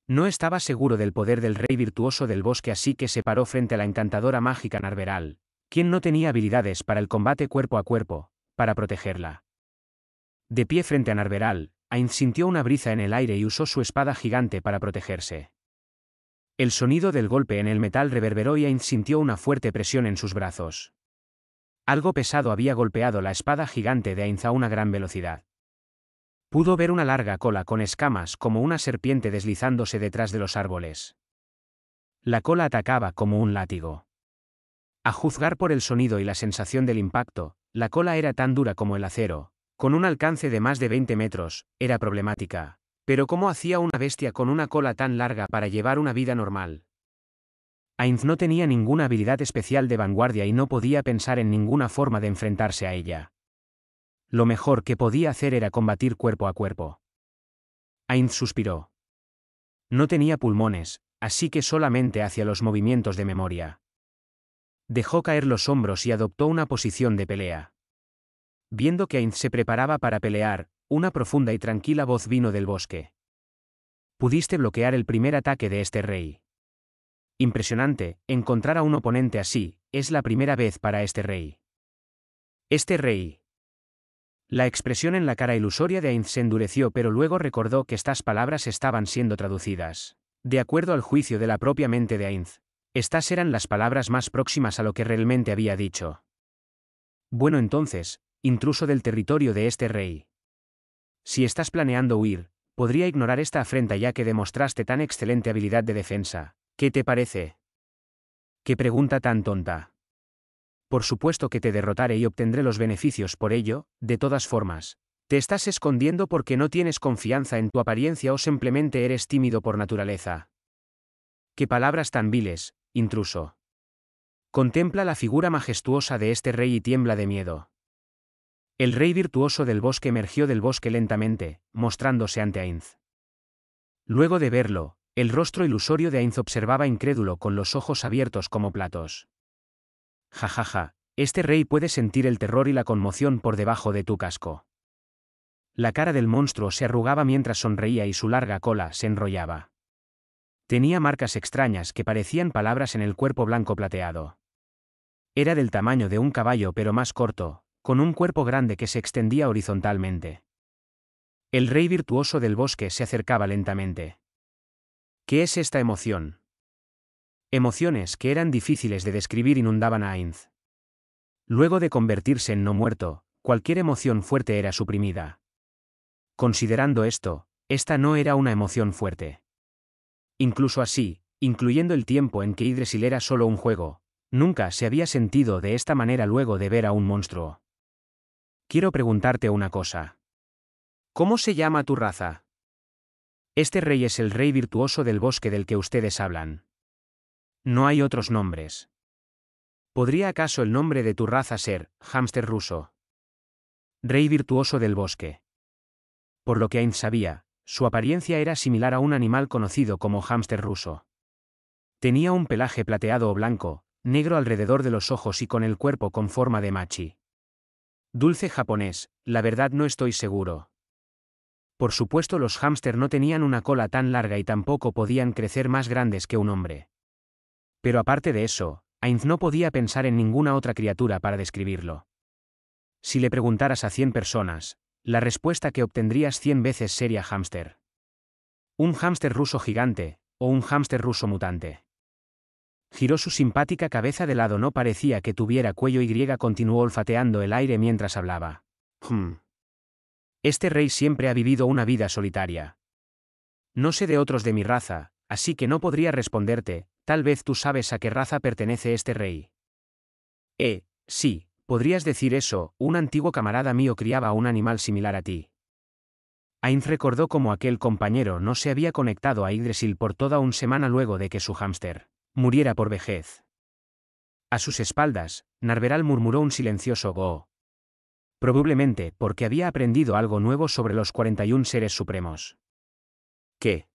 No estaba seguro del poder del rey virtuoso del bosque, así que se paró frente a la encantadora mágica Narveral, quien no tenía habilidades para el combate cuerpo a cuerpo, para protegerla. De pie frente a Narveral, Ainz sintió una brisa en el aire y usó su espada gigante para protegerse. El sonido del golpe en el metal reverberó y Ainz sintió una fuerte presión en sus brazos. Algo pesado había golpeado la espada gigante de Ainz a una gran velocidad. Pudo ver una larga cola con escamas como una serpiente deslizándose detrás de los árboles. La cola atacaba como un látigo. A juzgar por el sonido y la sensación del impacto, la cola era tan dura como el acero, con un alcance de más de 20 metros, era problemática. Pero ¿cómo hacía una bestia con una cola tan larga para llevar una vida normal? Ainz no tenía ninguna habilidad especial de vanguardia y no podía pensar en ninguna forma de enfrentarse a ella. Lo mejor que podía hacer era combatir cuerpo a cuerpo. Ainz suspiró. No tenía pulmones, así que solamente hacía los movimientos de memoria. Dejó caer los hombros y adoptó una posición de pelea. Viendo que Ainz se preparaba para pelear, una profunda y tranquila voz vino del bosque. Pudiste bloquear el primer ataque de este rey. Impresionante, encontrar a un oponente así, es la primera vez para este rey. Este rey. La expresión en la cara ilusoria de Ainz se endureció, pero luego recordó que estas palabras estaban siendo traducidas. De acuerdo al juicio de la propia mente de Ainz, estas eran las palabras más próximas a lo que realmente había dicho. Bueno, entonces, intruso del territorio de este rey. Si estás planeando huir, podría ignorar esta afrenta ya que demostraste tan excelente habilidad de defensa. ¿Qué te parece? ¿Qué pregunta tan tonta? Por supuesto que te derrotaré y obtendré los beneficios por ello. De todas formas, ¿te estás escondiendo porque no tienes confianza en tu apariencia o simplemente eres tímido por naturaleza? ¡Qué palabras tan viles, intruso! Contempla la figura majestuosa de este rey y tiembla de miedo. El rey virtuoso del bosque emergió del bosque lentamente, mostrándose ante Ainz. Luego de verlo, el rostro ilusorio de Ainz observaba incrédulo con los ojos abiertos como platos. Jajaja, este rey puede sentir el terror y la conmoción por debajo de tu casco. La cara del monstruo se arrugaba mientras sonreía y su larga cola se enrollaba. Tenía marcas extrañas que parecían palabras en el cuerpo blanco plateado. Era del tamaño de un caballo pero más corto, con un cuerpo grande que se extendía horizontalmente. El rey virtuoso del bosque se acercaba lentamente. ¿Qué es esta emoción? Emociones que eran difíciles de describir inundaban a Ainz. Luego de convertirse en no muerto, cualquier emoción fuerte era suprimida. Considerando esto, esta no era una emoción fuerte. Incluso así, incluyendo el tiempo en que Yggdrasil era solo un juego, nunca se había sentido de esta manera luego de ver a un monstruo. Quiero preguntarte una cosa. ¿Cómo se llama tu raza? Este rey es el rey virtuoso del bosque del que ustedes hablan. No hay otros nombres. ¿Podría acaso el nombre de tu raza ser hámster ruso? Rey virtuoso del bosque. Por lo que Ainz sabía, su apariencia era similar a un animal conocido como hámster ruso. Tenía un pelaje plateado o blanco, negro alrededor de los ojos y con el cuerpo con forma de machi. Dulce japonés, la verdad no estoy seguro. Por supuesto los hámster no tenían una cola tan larga y tampoco podían crecer más grandes que un hombre. Pero aparte de eso, Ainz no podía pensar en ninguna otra criatura para describirlo. Si le preguntaras a 100 personas, la respuesta que obtendrías 100 veces sería hámster. Un hámster ruso gigante, o un hámster ruso mutante. Giró su simpática cabeza de lado, no parecía que tuviera cuello y continuó olfateando el aire mientras hablaba. Este rey siempre ha vivido una vida solitaria. No sé de otros de mi raza, así que no podría responderte, tal vez tú sabes a qué raza pertenece este rey. Sí, podrías decir eso, un antiguo camarada mío criaba un animal similar a ti. Ainz recordó cómo aquel compañero no se había conectado a Yggdrasil por toda una semana luego de que su hámster muriera por vejez. A sus espaldas, Narveral murmuró un silencioso "oh". Probablemente porque había aprendido algo nuevo sobre los 41 seres supremos. ¿Qué?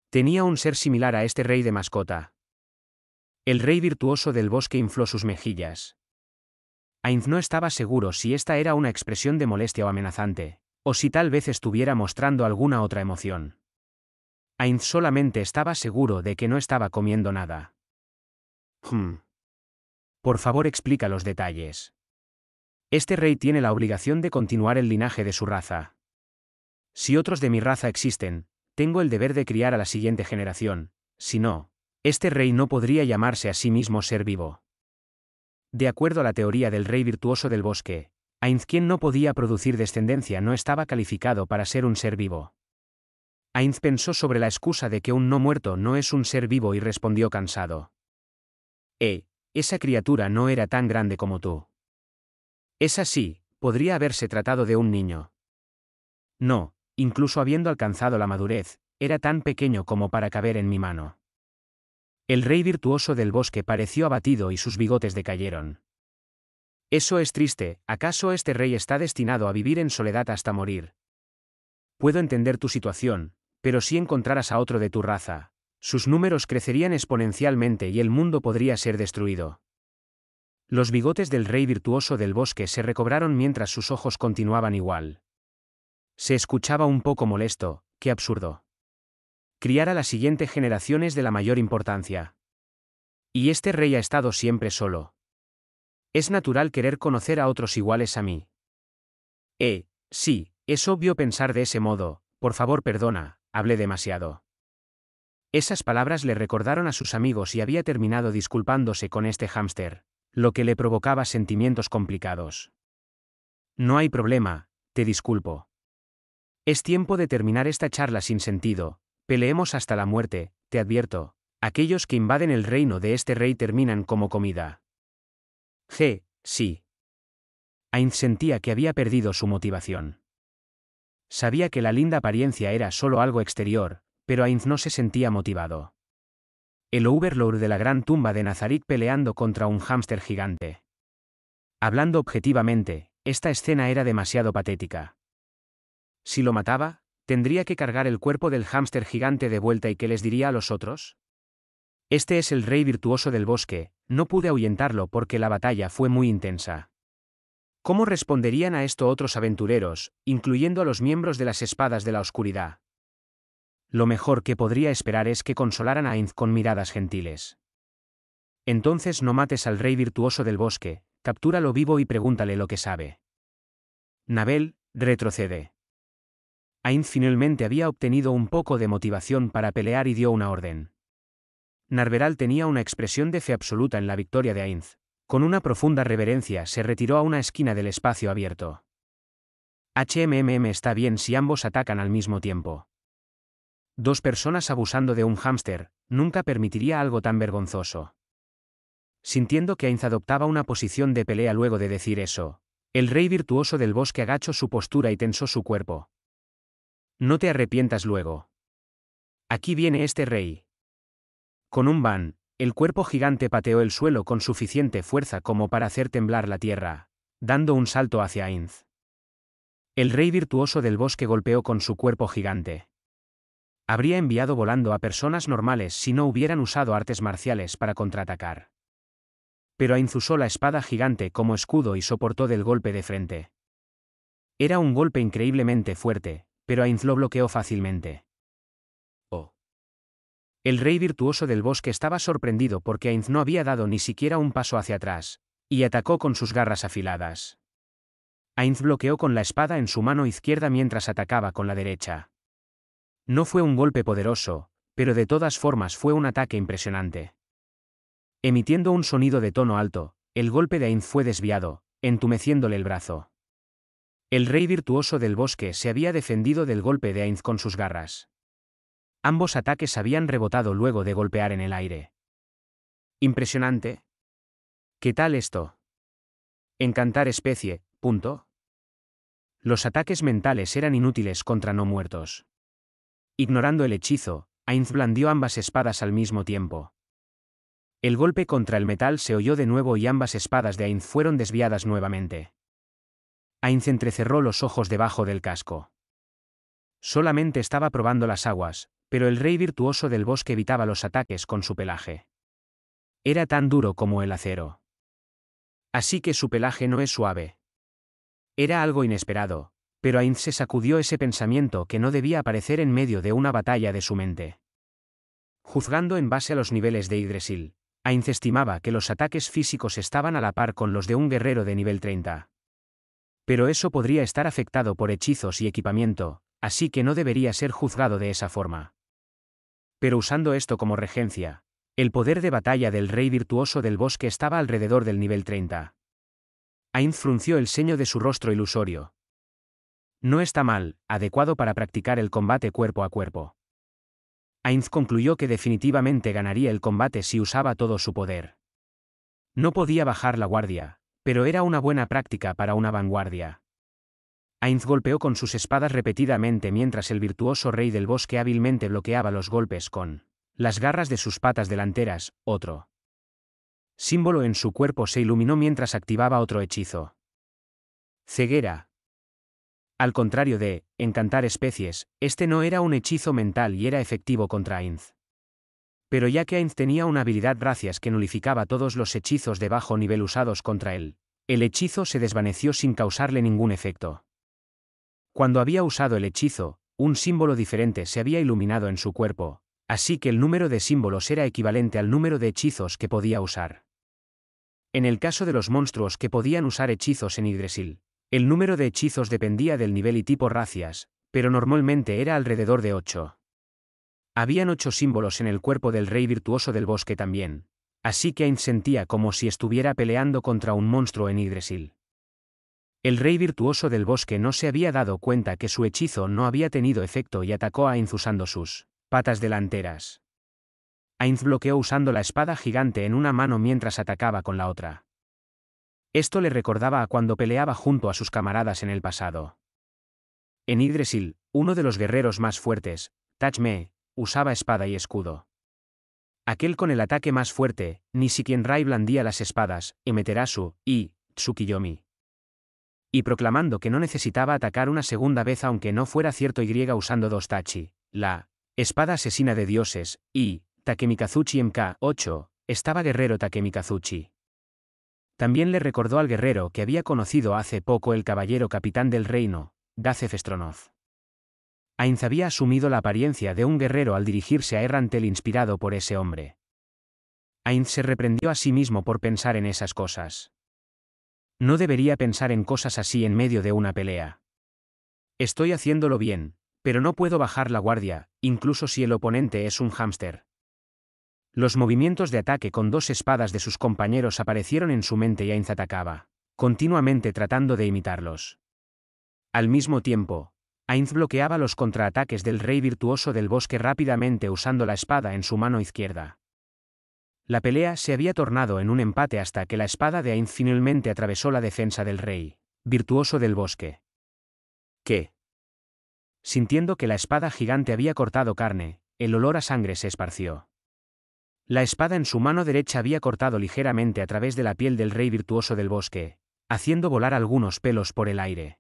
Tenía un ser similar a este rey de mascota. El rey virtuoso del bosque infló sus mejillas. Ainz no estaba seguro si esta era una expresión de molestia o amenazante, o si tal vez estuviera mostrando alguna otra emoción. Ainz solamente estaba seguro de que no estaba comiendo nada. Por favor, explica los detalles. Este rey tiene la obligación de continuar el linaje de su raza. Si otros de mi raza existen, tengo el deber de criar a la siguiente generación, si no, este rey no podría llamarse a sí mismo ser vivo. De acuerdo a la teoría del rey virtuoso del bosque, Ainz, quien no podía producir descendencia, no estaba calificado para ser un ser vivo. Ainz pensó sobre la excusa de que un no muerto no es un ser vivo y respondió cansado. Esa criatura no era tan grande como tú. Es así, podría haberse tratado de un niño. No, incluso habiendo alcanzado la madurez, era tan pequeño como para caber en mi mano. El rey virtuoso del bosque pareció abatido y sus bigotes decayeron. Eso es triste, ¿acaso este rey está destinado a vivir en soledad hasta morir? Puedo entender tu situación, pero si encontraras a otro de tu raza, sus números crecerían exponencialmente y el mundo podría ser destruido. Los bigotes del rey virtuoso del bosque se recobraron mientras sus ojos continuaban igual. Se escuchaba un poco molesto, qué absurdo. Criar a la siguiente generación es de la mayor importancia. Y este rey ha estado siempre solo. Es natural querer conocer a otros iguales a mí. Sí, es obvio pensar de ese modo, por favor perdona, hablé demasiado. Esas palabras le recordaron a sus amigos y había terminado disculpándose con este hámster, lo que le provocaba sentimientos complicados. No hay problema, te disculpo. Es tiempo de terminar esta charla sin sentido, peleemos hasta la muerte, te advierto, aquellos que invaden el reino de este rey terminan como comida. Sí. Ainz sentía que había perdido su motivación. Sabía que la linda apariencia era solo algo exterior, pero Ainz no se sentía motivado. El Overlord de la gran tumba de Nazarick peleando contra un hámster gigante. Hablando objetivamente, esta escena era demasiado patética. Si lo mataba, ¿tendría que cargar el cuerpo del hámster gigante de vuelta y qué les diría a los otros? Este es el rey virtuoso del bosque, no pude ahuyentarlo porque la batalla fue muy intensa. ¿Cómo responderían a esto otros aventureros, incluyendo a los miembros de las espadas de la oscuridad? Lo mejor que podría esperar es que consolaran a Ainz con miradas gentiles. Entonces no mates al rey virtuoso del bosque, captúralo vivo y pregúntale lo que sabe. Nabel, retrocede. Ainz finalmente había obtenido un poco de motivación para pelear y dio una orden. Narveral tenía una expresión de fe absoluta en la victoria de Ainz. Con una profunda reverencia se retiró a una esquina del espacio abierto. Está bien si ambos atacan al mismo tiempo. Dos personas abusando de un hámster, nunca permitiría algo tan vergonzoso. Sintiendo que Ainz adoptaba una posición de pelea luego de decir eso, el rey virtuoso del bosque agachó su postura y tensó su cuerpo. No te arrepientas luego. Aquí viene este rey. Con un van, el cuerpo gigante pateó el suelo con suficiente fuerza como para hacer temblar la tierra, dando un salto hacia Ainz. El rey virtuoso del bosque golpeó con su cuerpo gigante. Habría enviado volando a personas normales si no hubieran usado artes marciales para contraatacar. Pero Ainz usó la espada gigante como escudo y soportó del golpe de frente. Era un golpe increíblemente fuerte, pero Ainz lo bloqueó fácilmente. Oh. El rey virtuoso del bosque estaba sorprendido porque Ainz no había dado ni siquiera un paso hacia atrás, y atacó con sus garras afiladas. Ainz bloqueó con la espada en su mano izquierda mientras atacaba con la derecha. No fue un golpe poderoso, pero de todas formas fue un ataque impresionante. Emitiendo un sonido de tono alto, el golpe de Ainz fue desviado, entumeciéndole el brazo. El rey virtuoso del bosque se había defendido del golpe de Ainz con sus garras. Ambos ataques habían rebotado luego de golpear en el aire. Impresionante. ¿Qué tal esto? Encantar especie, punto. Los ataques mentales eran inútiles contra no muertos. Ignorando el hechizo, Ainz blandió ambas espadas al mismo tiempo. El golpe contra el metal se oyó de nuevo y ambas espadas de Ainz fueron desviadas nuevamente. Ainz entrecerró los ojos debajo del casco. Solamente estaba probando las aguas, pero el rey virtuoso del bosque evitaba los ataques con su pelaje. Era tan duro como el acero. Así que su pelaje no es suave. Era algo inesperado, pero Ainz se sacudió ese pensamiento que no debía aparecer en medio de una batalla de su mente. Juzgando en base a los niveles de Yggdrasil, Ainz estimaba que los ataques físicos estaban a la par con los de un guerrero de nivel 30. Pero eso podría estar afectado por hechizos y equipamiento, así que no debería ser juzgado de esa forma. Pero usando esto como regencia, el poder de batalla del rey virtuoso del bosque estaba alrededor del nivel 30. Ainz frunció el ceño de su rostro ilusorio. No está mal, adecuado para practicar el combate cuerpo a cuerpo. Ainz concluyó que definitivamente ganaría el combate si usaba todo su poder. No podía bajar la guardia, pero era una buena práctica para una vanguardia. Ainz golpeó con sus espadas repetidamente mientras el virtuoso rey del bosque hábilmente bloqueaba los golpes con las garras de sus patas delanteras. Otro símbolo en su cuerpo se iluminó mientras activaba otro hechizo. Ceguera. Al contrario de encantar especies, este no era un hechizo mental y era efectivo contra Ainz. Pero ya que Ainz tenía una habilidad Bracias que nulificaba todos los hechizos de bajo nivel usados contra él, el hechizo se desvaneció sin causarle ningún efecto. Cuando había usado el hechizo, un símbolo diferente se había iluminado en su cuerpo, así que el número de símbolos era equivalente al número de hechizos que podía usar. En el caso de los monstruos que podían usar hechizos en Yggdrasil, el número de hechizos dependía del nivel y tipo Racias, pero normalmente era alrededor de 8. Habían 8 símbolos en el cuerpo del rey virtuoso del bosque también, así que Ainz sentía como si estuviera peleando contra un monstruo en Yggdrasil. El rey virtuoso del bosque no se había dado cuenta que su hechizo no había tenido efecto y atacó a Ainz usando sus patas delanteras. Ainz bloqueó usando la espada gigante en una mano mientras atacaba con la otra. Esto le recordaba a cuando peleaba junto a sus camaradas en el pasado. En Yggdrasil, uno de los guerreros más fuertes, Tachme, usaba espada y escudo. Aquel con el ataque más fuerte, Nishikienrai blandía las espadas, Emeterasu, y Tsukiyomi. Y proclamando que no necesitaba atacar una segunda vez aunque no fuera cierto usando 2 Tachi, la espada asesina de dioses, y Takemikazuchi MK8, estaba guerrero Takemikazuchi. También le recordó al guerrero que había conocido hace poco el caballero capitán del reino, Gazef Stronov. Ainz había asumido la apariencia de un guerrero al dirigirse a Errantel inspirado por ese hombre. Ainz se reprendió a sí mismo por pensar en esas cosas. No debería pensar en cosas así en medio de una pelea. Estoy haciéndolo bien, pero no puedo bajar la guardia, incluso si el oponente es un hámster. Los movimientos de ataque con 2 espadas de sus compañeros aparecieron en su mente y Ainz atacaba, continuamente tratando de imitarlos. Al mismo tiempo, Ainz bloqueaba los contraataques del rey virtuoso del bosque rápidamente usando la espada en su mano izquierda. La pelea se había tornado en un empate hasta que la espada de Ainz finalmente atravesó la defensa del rey virtuoso del bosque. ¿Qué? Sintiendo que la espada gigante había cortado carne, el olor a sangre se esparció. La espada en su mano derecha había cortado ligeramente a través de la piel del rey virtuoso del bosque, haciendo volar algunos pelos por el aire.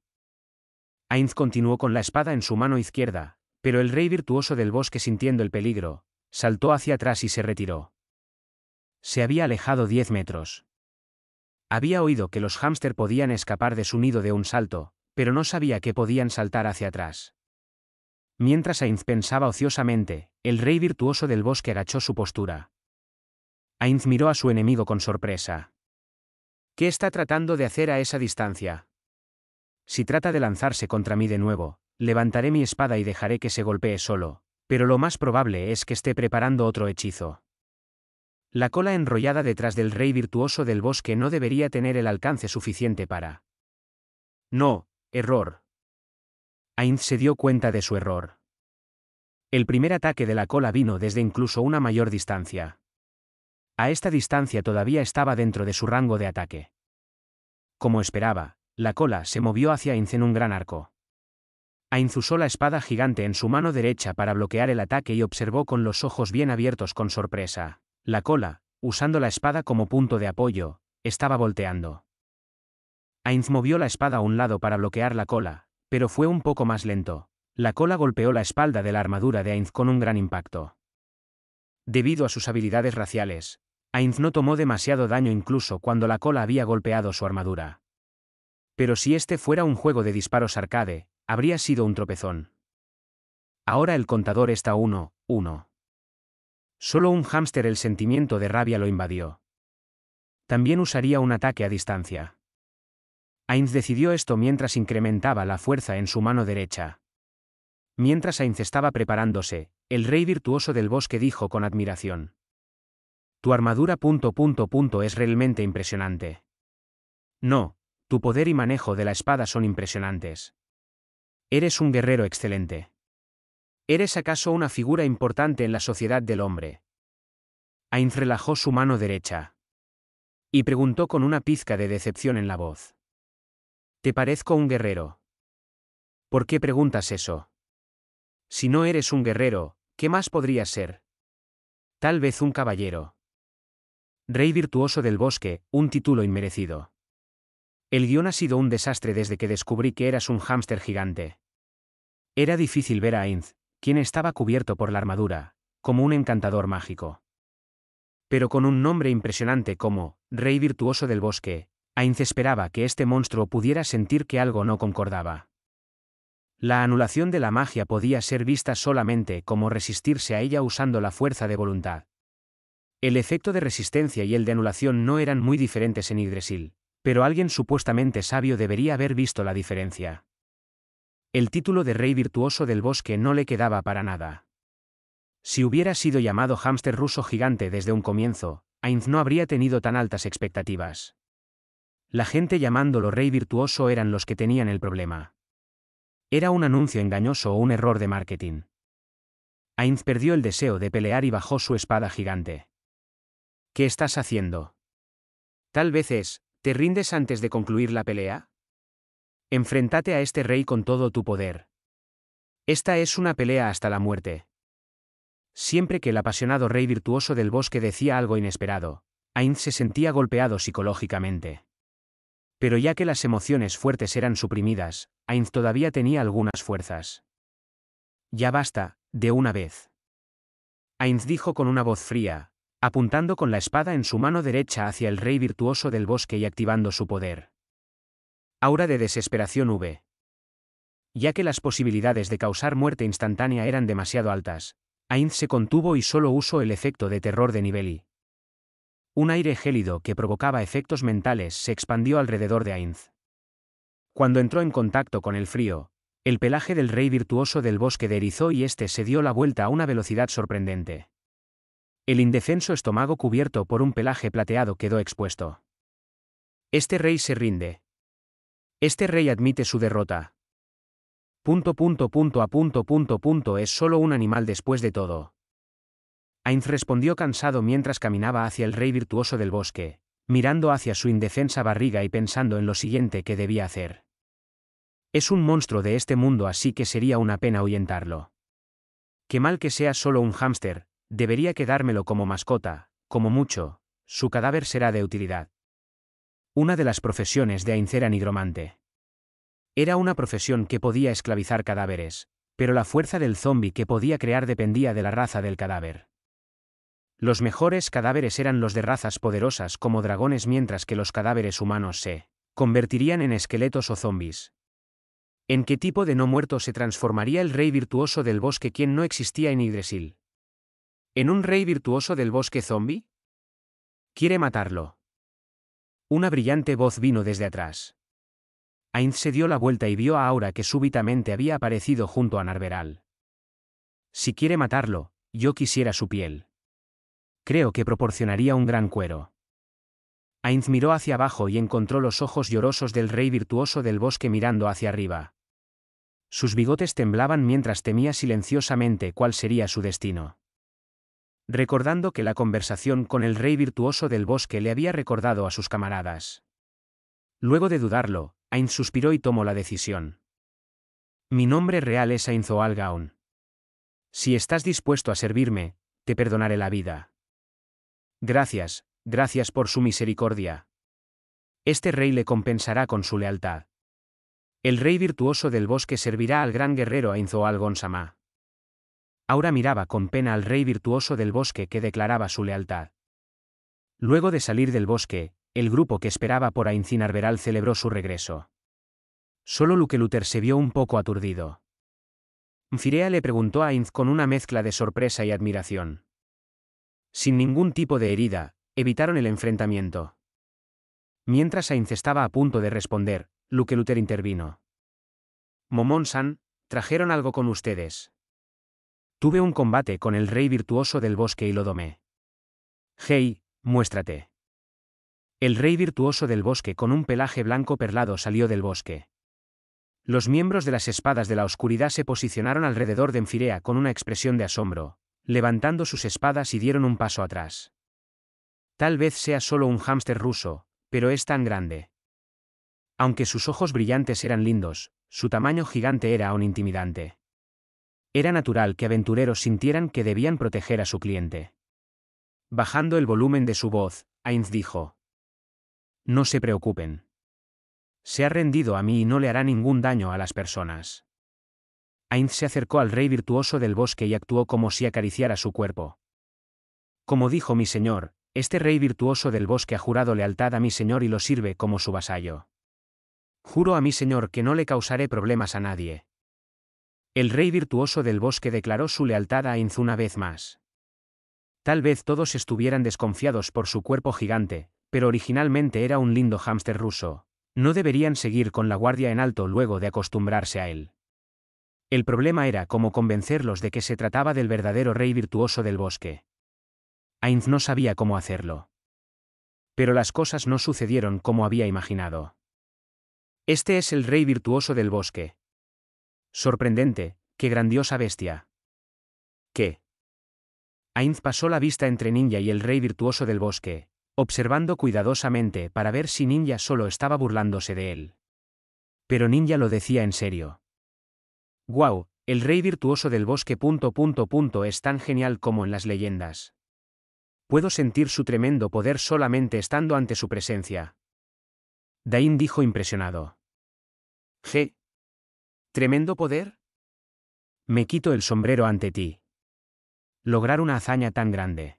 Ainz continuó con la espada en su mano izquierda, pero el rey virtuoso del bosque, sintiendo el peligro, saltó hacia atrás y se retiró. Se había alejado 10 metros. Había oído que los hámster podían escapar de su nido de un salto, pero no sabía que podían saltar hacia atrás. Mientras Ainz pensaba ociosamente, el rey virtuoso del bosque agachó su postura. Ainz miró a su enemigo con sorpresa. ¿Qué está tratando de hacer a esa distancia? Si trata de lanzarse contra mí de nuevo, levantaré mi espada y dejaré que se golpee solo, pero lo más probable es que esté preparando otro hechizo. La cola enrollada detrás del rey virtuoso del bosque no debería tener el alcance suficiente para... No, error. Ainz se dio cuenta de su error. El primer ataque de la cola vino desde incluso una mayor distancia. A esta distancia todavía estaba dentro de su rango de ataque. Como esperaba, la cola se movió hacia Ainz en un gran arco. Ainz usó la espada gigante en su mano derecha para bloquear el ataque y observó con los ojos bien abiertos con sorpresa. La cola, usando la espada como punto de apoyo, estaba volteando. Ainz movió la espada a un lado para bloquear la cola, pero fue un poco más lento. La cola golpeó la espalda de la armadura de Ainz con un gran impacto. Debido a sus habilidades raciales, Ainz no tomó demasiado daño incluso cuando la cola había golpeado su armadura. Pero si este fuera un juego de disparos arcade, habría sido un tropezón. Ahora el contador está 1-1. Solo un hámster, el sentimiento de rabia lo invadió. También usaría un ataque a distancia. Ainz decidió esto mientras incrementaba la fuerza en su mano derecha. Mientras Ainz estaba preparándose, el rey virtuoso del bosque dijo con admiración: Tu armadura ... es realmente impresionante. No, tu poder y manejo de la espada son impresionantes. Eres un guerrero excelente. ¿Eres acaso una figura importante en la sociedad del hombre? Ainz relajó su mano derecha. Y preguntó con una pizca de decepción en la voz. ¿Te parezco un guerrero? ¿Por qué preguntas eso? Si no eres un guerrero, ¿qué más podrías ser? Tal vez un caballero. Rey virtuoso del bosque, un título inmerecido. El guión ha sido un desastre desde que descubrí que eras un hámster gigante. Era difícil ver a Ainz, quien estaba cubierto por la armadura, como un encantador mágico. Pero con un nombre impresionante como Rey virtuoso del bosque, Ainz esperaba que este monstruo pudiera sentir que algo no concordaba. La anulación de la magia podía ser vista solamente como resistirse a ella usando la fuerza de voluntad. El efecto de resistencia y el de anulación no eran muy diferentes en Yggdrasil, pero alguien supuestamente sabio debería haber visto la diferencia. El título de rey virtuoso del bosque no le quedaba para nada. Si hubiera sido llamado hámster ruso gigante desde un comienzo, Ainz no habría tenido tan altas expectativas. La gente llamándolo rey virtuoso eran los que tenían el problema. Era un anuncio engañoso o un error de marketing. Ainz perdió el deseo de pelear y bajó su espada gigante. ¿Qué estás haciendo? Tal vez ¿te rindes antes de concluir la pelea? Enfréntate a este rey con todo tu poder. Esta es una pelea hasta la muerte. Siempre que el apasionado rey virtuoso del bosque decía algo inesperado, Ainz se sentía golpeado psicológicamente. Pero ya que las emociones fuertes eran suprimidas, Ainz todavía tenía algunas fuerzas. Ya basta, de una vez. Ainz dijo con una voz fría, apuntando con la espada en su mano derecha hacia el rey virtuoso del bosque y activando su poder. Aura de desesperación V. Ya que las posibilidades de causar muerte instantánea eran demasiado altas, Ainz se contuvo y solo usó el efecto de terror de nivel I. Un aire gélido que provocaba efectos mentales se expandió alrededor de Ainz. Cuando entró en contacto con el frío, El pelaje del rey virtuoso del bosque de erizó y éste se dio la vuelta a una velocidad sorprendente. El indefenso estómago cubierto por un pelaje plateado quedó expuesto. Este rey se rinde. Este rey admite su derrota. Es solo un animal después de todo. Ainz respondió cansado mientras caminaba hacia el rey virtuoso del bosque, mirando hacia su indefensa barriga y pensando en lo siguiente que debía hacer. Es un monstruo de este mundo, así que sería una pena ahuyentarlo. Qué mal que sea solo un hámster, debería quedármelo como mascota, como mucho, su cadáver será de utilidad. Una de las profesiones de Ainz era nigromante. Era una profesión que podía esclavizar cadáveres, pero la fuerza del zombi que podía crear dependía de la raza del cadáver. Los mejores cadáveres eran los de razas poderosas como dragones, mientras que los cadáveres humanos se convertirían en esqueletos o zombis. ¿En qué tipo de no muerto se transformaría el rey virtuoso del bosque, quien no existía en Yggdrasil? ¿En un rey virtuoso del bosque zombi? ¿Quiere matarlo? Una brillante voz vino desde atrás. Ainz se dio la vuelta y vio a Aura, que súbitamente había aparecido junto a Narveral. Si quiere matarlo, yo quisiera su piel. Creo que proporcionaría un gran cuero. Ainz miró hacia abajo y encontró los ojos llorosos del rey virtuoso del bosque mirando hacia arriba. Sus bigotes temblaban mientras temía silenciosamente cuál sería su destino. Recordando que la conversación con el rey virtuoso del bosque le había recordado a sus camaradas. Luego de dudarlo, Ainz suspiró y tomó la decisión. Mi nombre real es Ainz Oalgaon. Si estás dispuesto a servirme, te perdonaré la vida. Gracias, gracias por su misericordia. Este rey le compensará con su lealtad. El rey virtuoso del bosque servirá al gran guerrero Ainz Oalgon Sama. Aura miraba con pena al rey virtuoso del bosque que declaraba su lealtad. Luego de salir del bosque, el grupo que esperaba por Ainz y Narveral celebró su regreso. Solo Lukeluter se vio un poco aturdido. Mfirea le preguntó a Ainz con una mezcla de sorpresa y admiración. Sin ningún tipo de herida, evitaron el enfrentamiento. Mientras Ainz estaba a punto de responder, Lukeluter intervino. Momon-san, ¿trajeron algo con ustedes? Tuve un combate con el rey virtuoso del bosque y lo domé. Hey, muéstrate. El rey virtuoso del bosque con un pelaje blanco perlado salió del bosque. Los miembros de las espadas de la oscuridad se posicionaron alrededor de Mfirea con una expresión de asombro, levantando sus espadas y dieron un paso atrás. Tal vez sea solo un hámster ruso, pero es tan grande. Aunque sus ojos brillantes eran lindos, su tamaño gigante era aún intimidante. Era natural que aventureros sintieran que debían proteger a su cliente. Bajando el volumen de su voz, Ainz dijo: No se preocupen. Se ha rendido a mí y no le hará ningún daño a las personas. Ainz se acercó al rey virtuoso del bosque y actuó como si acariciara su cuerpo. Como dijo mi señor, este rey virtuoso del bosque ha jurado lealtad a mi señor y lo sirve como su vasallo. Juro a mi señor que no le causaré problemas a nadie. El rey virtuoso del bosque declaró su lealtad a Ainz una vez más. Tal vez todos estuvieran desconfiados por su cuerpo gigante, pero originalmente era un lindo hámster ruso. No deberían seguir con la guardia en alto luego de acostumbrarse a él. El problema era cómo convencerlos de que se trataba del verdadero rey virtuoso del bosque. Ainz no sabía cómo hacerlo. Pero las cosas no sucedieron como había imaginado. Este es el rey virtuoso del bosque. Sorprendente, qué grandiosa bestia. ¿Qué? Ainz pasó la vista entre Ninja y el rey virtuoso del bosque, observando cuidadosamente para ver si Ninja solo estaba burlándose de él. Pero Ninja lo decía en serio. ¡Guau! El rey virtuoso del bosque... es tan genial como en las leyendas. Puedo sentir su tremendo poder solamente estando ante su presencia. Dain dijo impresionado. ¿Qué? ¿Tremendo poder? Me quito el sombrero ante ti. Lograr una hazaña tan grande.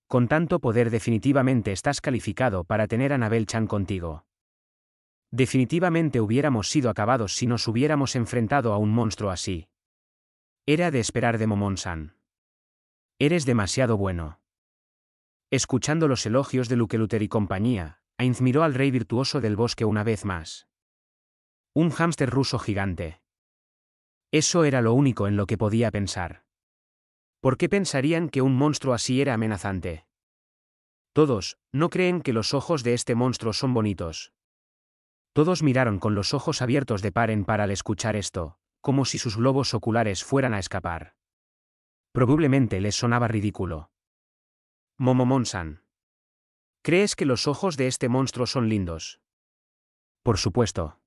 Con tanto poder definitivamente estás calificado para tener a Nabel-chan contigo. Definitivamente hubiéramos sido acabados si nos hubiéramos enfrentado a un monstruo así. Era de esperar de Momon-san. Eres demasiado bueno. Escuchando los elogios de Lukeluter y compañía, Ainz miró al rey virtuoso del bosque una vez más. Un hámster ruso gigante. Eso era lo único en lo que podía pensar. ¿Por qué pensarían que un monstruo así era amenazante? Todos, ¿no creen que los ojos de este monstruo son bonitos? Todos miraron con los ojos abiertos de par en par al escuchar esto, como si sus globos oculares fueran a escapar. Probablemente les sonaba ridículo. Momomon-san. ¿Crees que los ojos de este monstruo son lindos? Por supuesto.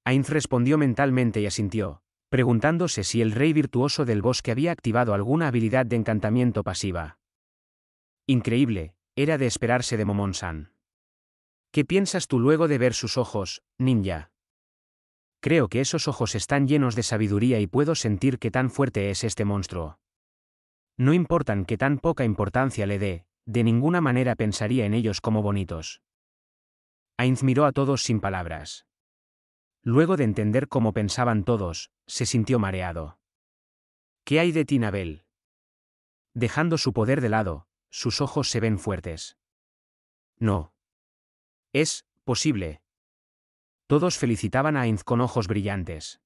Ainz respondió mentalmente y asintió, preguntándose si el rey virtuoso del bosque había activado alguna habilidad de encantamiento pasiva. Increíble, era de esperarse de Momon-san. ¿Qué piensas tú luego de ver sus ojos, ninja? Creo que esos ojos están llenos de sabiduría y puedo sentir qué tan fuerte es este monstruo. No importan qué tan poca importancia le dé, de ninguna manera pensaría en ellos como bonitos. Ainz miró a todos sin palabras. Luego de entender cómo pensaban todos, se sintió mareado. ¿Qué hay de ti, Nabel? Dejando su poder de lado, sus ojos se ven fuertes. No. Es posible. Todos felicitaban a Ainz con ojos brillantes.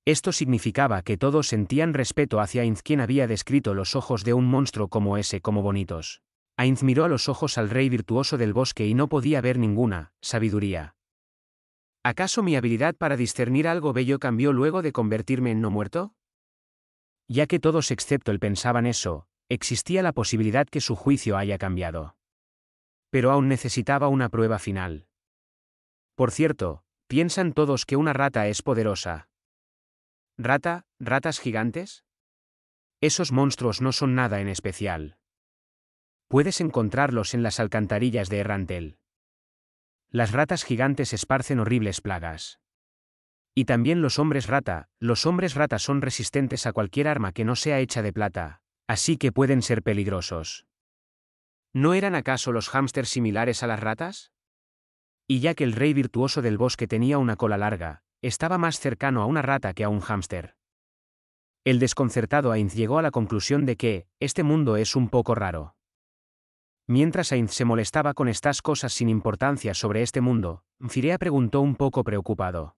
Esto significaba que todos sentían respeto hacia Ainz, quien había descrito los ojos de un monstruo como ese como bonitos. Ainz miró a los ojos al rey virtuoso del bosque y no podía ver ninguna sabiduría. ¿Acaso mi habilidad para discernir algo bello cambió luego de convertirme en no muerto? Ya que todos excepto él pensaban eso, existía la posibilidad que su juicio haya cambiado. Pero aún necesitaba una prueba final. Por cierto, ¿piensan todos que una rata es poderosa? ¿Ratas gigantes? Esos monstruos no son nada en especial. Puedes encontrarlos en las alcantarillas de Errantel. Las ratas gigantes esparcen horribles plagas. Y también los hombres rata son resistentes a cualquier arma que no sea hecha de plata, así que pueden ser peligrosos. ¿No eran acaso los hámsters similares a las ratas? Y ya que el rey virtuoso del bosque tenía una cola larga, estaba más cercano a una rata que a un hámster. El desconcertado Ainz llegó a la conclusión de que, este mundo es un poco raro. Mientras Ainz se molestaba con estas cosas sin importancia sobre este mundo, Firea preguntó un poco preocupado.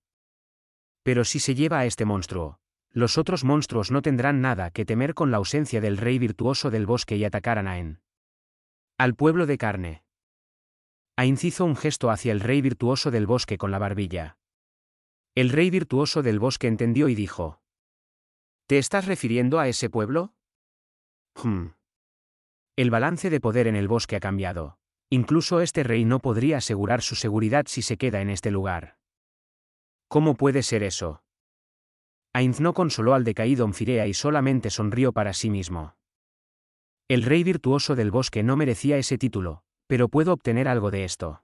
Pero si se lleva a este monstruo, los otros monstruos no tendrán nada que temer con la ausencia del rey virtuoso del bosque y atacarán a En. Al pueblo de carne. Ainz hizo un gesto hacia el rey virtuoso del bosque con la barbilla. El rey virtuoso del bosque entendió y dijo: ¿te estás refiriendo a ese pueblo? El balance de poder en el bosque ha cambiado. Incluso este rey no podría asegurar su seguridad si se queda en este lugar. ¿Cómo puede ser eso? Ainz no consoló al decaído Firea y solamente sonrió para sí mismo. El rey virtuoso del bosque no merecía ese título, pero puedo obtener algo de esto.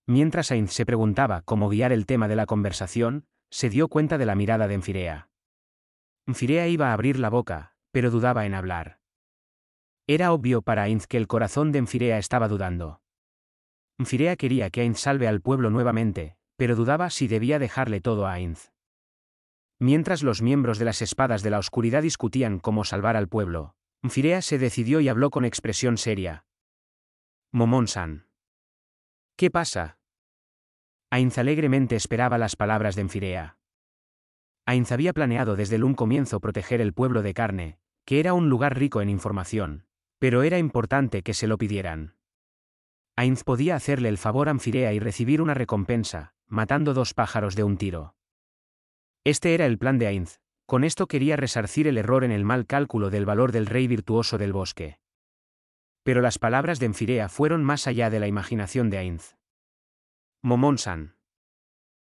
Mientras Ainz se preguntaba cómo guiar el tema de la conversación, se dio cuenta de la mirada de Firea. Firea iba a abrir la boca, pero dudaba en hablar. Era obvio para Ainz que el corazón de Firea estaba dudando. Firea quería que Ainz salve al pueblo nuevamente, pero dudaba si debía dejarle todo a Ainz. Mientras los miembros de las espadas de la oscuridad discutían cómo salvar al pueblo, Firea se decidió y habló con expresión seria. Momon-san. ¿Qué pasa? Ainz alegremente esperaba las palabras de Firea. Ainz había planeado desde un comienzo proteger el pueblo de carne, que era un lugar rico en información, pero era importante que se lo pidieran. Ainz podía hacerle el favor a Firea y recibir una recompensa, matando 2 pájaros de un tiro. Este era el plan de Ainz, con esto quería resarcir el error en el mal cálculo del valor del rey virtuoso del bosque. Pero las palabras de Firea fueron más allá de la imaginación de Ainz. Momon-san.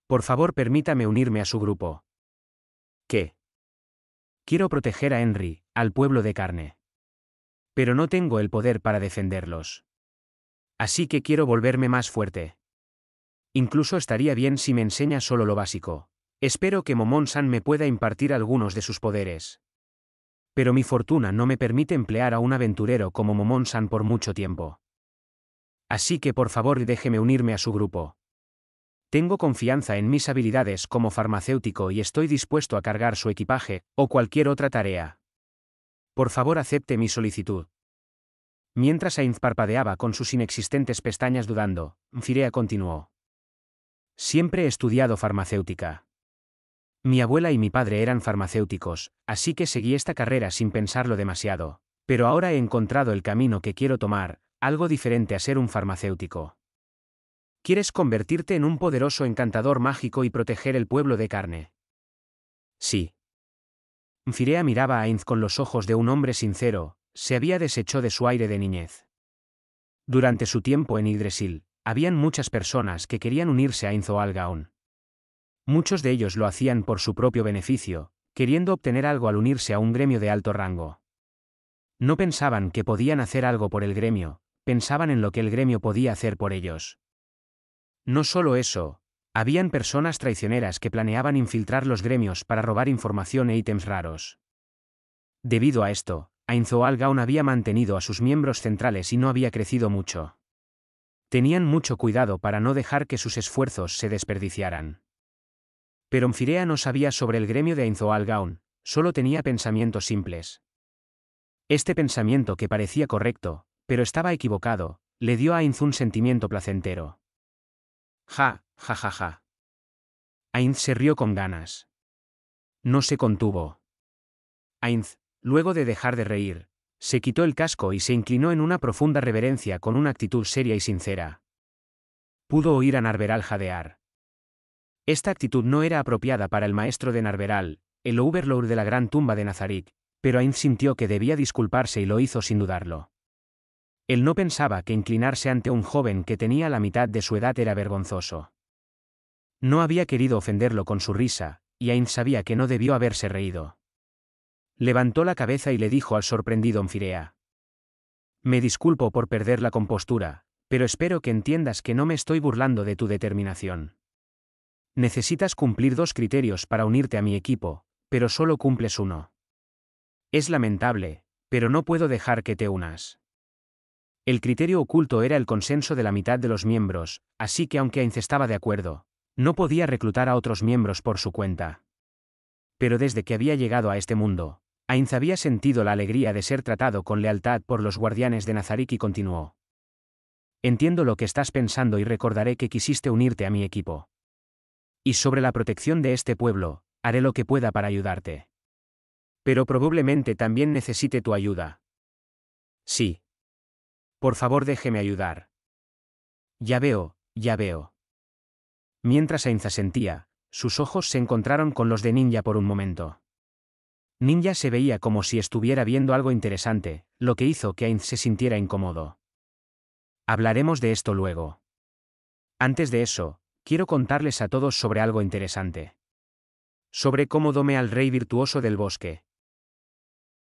Por favor, permítame unirme a su grupo. ¿Qué? Quiero proteger a Henry, al pueblo de carne. Pero no tengo el poder para defenderlos. Así que quiero volverme más fuerte. Incluso estaría bien si me enseña solo lo básico. Espero que Momon-san me pueda impartir algunos de sus poderes. Pero mi fortuna no me permite emplear a un aventurero como Momon-san por mucho tiempo. Así que por favor déjeme unirme a su grupo. Tengo confianza en mis habilidades como farmacéutico y estoy dispuesto a cargar su equipaje, o cualquier otra tarea. Por favor acepte mi solicitud. Mientras Ainz parpadeaba con sus inexistentes pestañas dudando, Firea continuó. Siempre he estudiado farmacéutica. Mi abuela y mi padre eran farmacéuticos, así que seguí esta carrera sin pensarlo demasiado, pero ahora he encontrado el camino que quiero tomar, algo diferente a ser un farmacéutico. ¿Quieres convertirte en un poderoso encantador mágico y proteger el pueblo de carne? Sí. Firea miraba a Ainz con los ojos de un hombre sincero, se había deshecho de su aire de niñez. Durante su tiempo en Yggdrasil, habían muchas personas que querían unirse a Ainzoalgaon. Muchos de ellos lo hacían por su propio beneficio, queriendo obtener algo al unirse a un gremio de alto rango. No pensaban que podían hacer algo por el gremio, pensaban en lo que el gremio podía hacer por ellos. No solo eso, habían personas traicioneras que planeaban infiltrar los gremios para robar información e ítems raros. Debido a esto, Ainzoalgaon había mantenido a sus miembros centrales y no había crecido mucho. Tenían mucho cuidado para no dejar que sus esfuerzos se desperdiciaran. Pero Firea no sabía sobre el gremio de Ainzoalgaon, solo tenía pensamientos simples. Este pensamiento que parecía correcto, pero estaba equivocado, le dio a Ainz un sentimiento placentero. Ja, ja, ja, ja. Ainz se rió con ganas. No se contuvo. Ainz, luego de dejar de reír, se quitó el casco y se inclinó en una profunda reverencia con una actitud seria y sincera. Pudo oír a Narveral jadear. Esta actitud no era apropiada para el maestro de Narveral, el Overlord de la gran tumba de Nazarick, pero Ainz sintió que debía disculparse y lo hizo sin dudarlo. Él no pensaba que inclinarse ante un joven que tenía la mitad de su edad era vergonzoso. No había querido ofenderlo con su risa, y Ainz sabía que no debió haberse reído. Levantó la cabeza y le dijo al sorprendido Firea. Me disculpo por perder la compostura, pero espero que entiendas que no me estoy burlando de tu determinación. Necesitas cumplir 2 criterios para unirte a mi equipo, pero solo cumples uno. Es lamentable, pero no puedo dejar que te unas. El criterio oculto era el consenso de la mitad de los miembros, así que aunque Ainz estaba de acuerdo, no podía reclutar a otros miembros por su cuenta. Pero desde que había llegado a este mundo, Ainz había sentido la alegría de ser tratado con lealtad por los guardianes de Nazarick y continuó. Entiendo lo que estás pensando y recordaré que quisiste unirte a mi equipo. Y sobre la protección de este pueblo, haré lo que pueda para ayudarte. Pero probablemente también necesite tu ayuda. Sí. Por favor, déjeme ayudar. Ya veo, ya veo. Mientras Ainz asentía, sus ojos se encontraron con los de Ninja por un momento. Ninja se veía como si estuviera viendo algo interesante, lo que hizo que Ainz se sintiera incómodo. Hablaremos de esto luego. Antes de eso, quiero contarles a todos sobre algo interesante. Sobre cómo domé al rey virtuoso del bosque,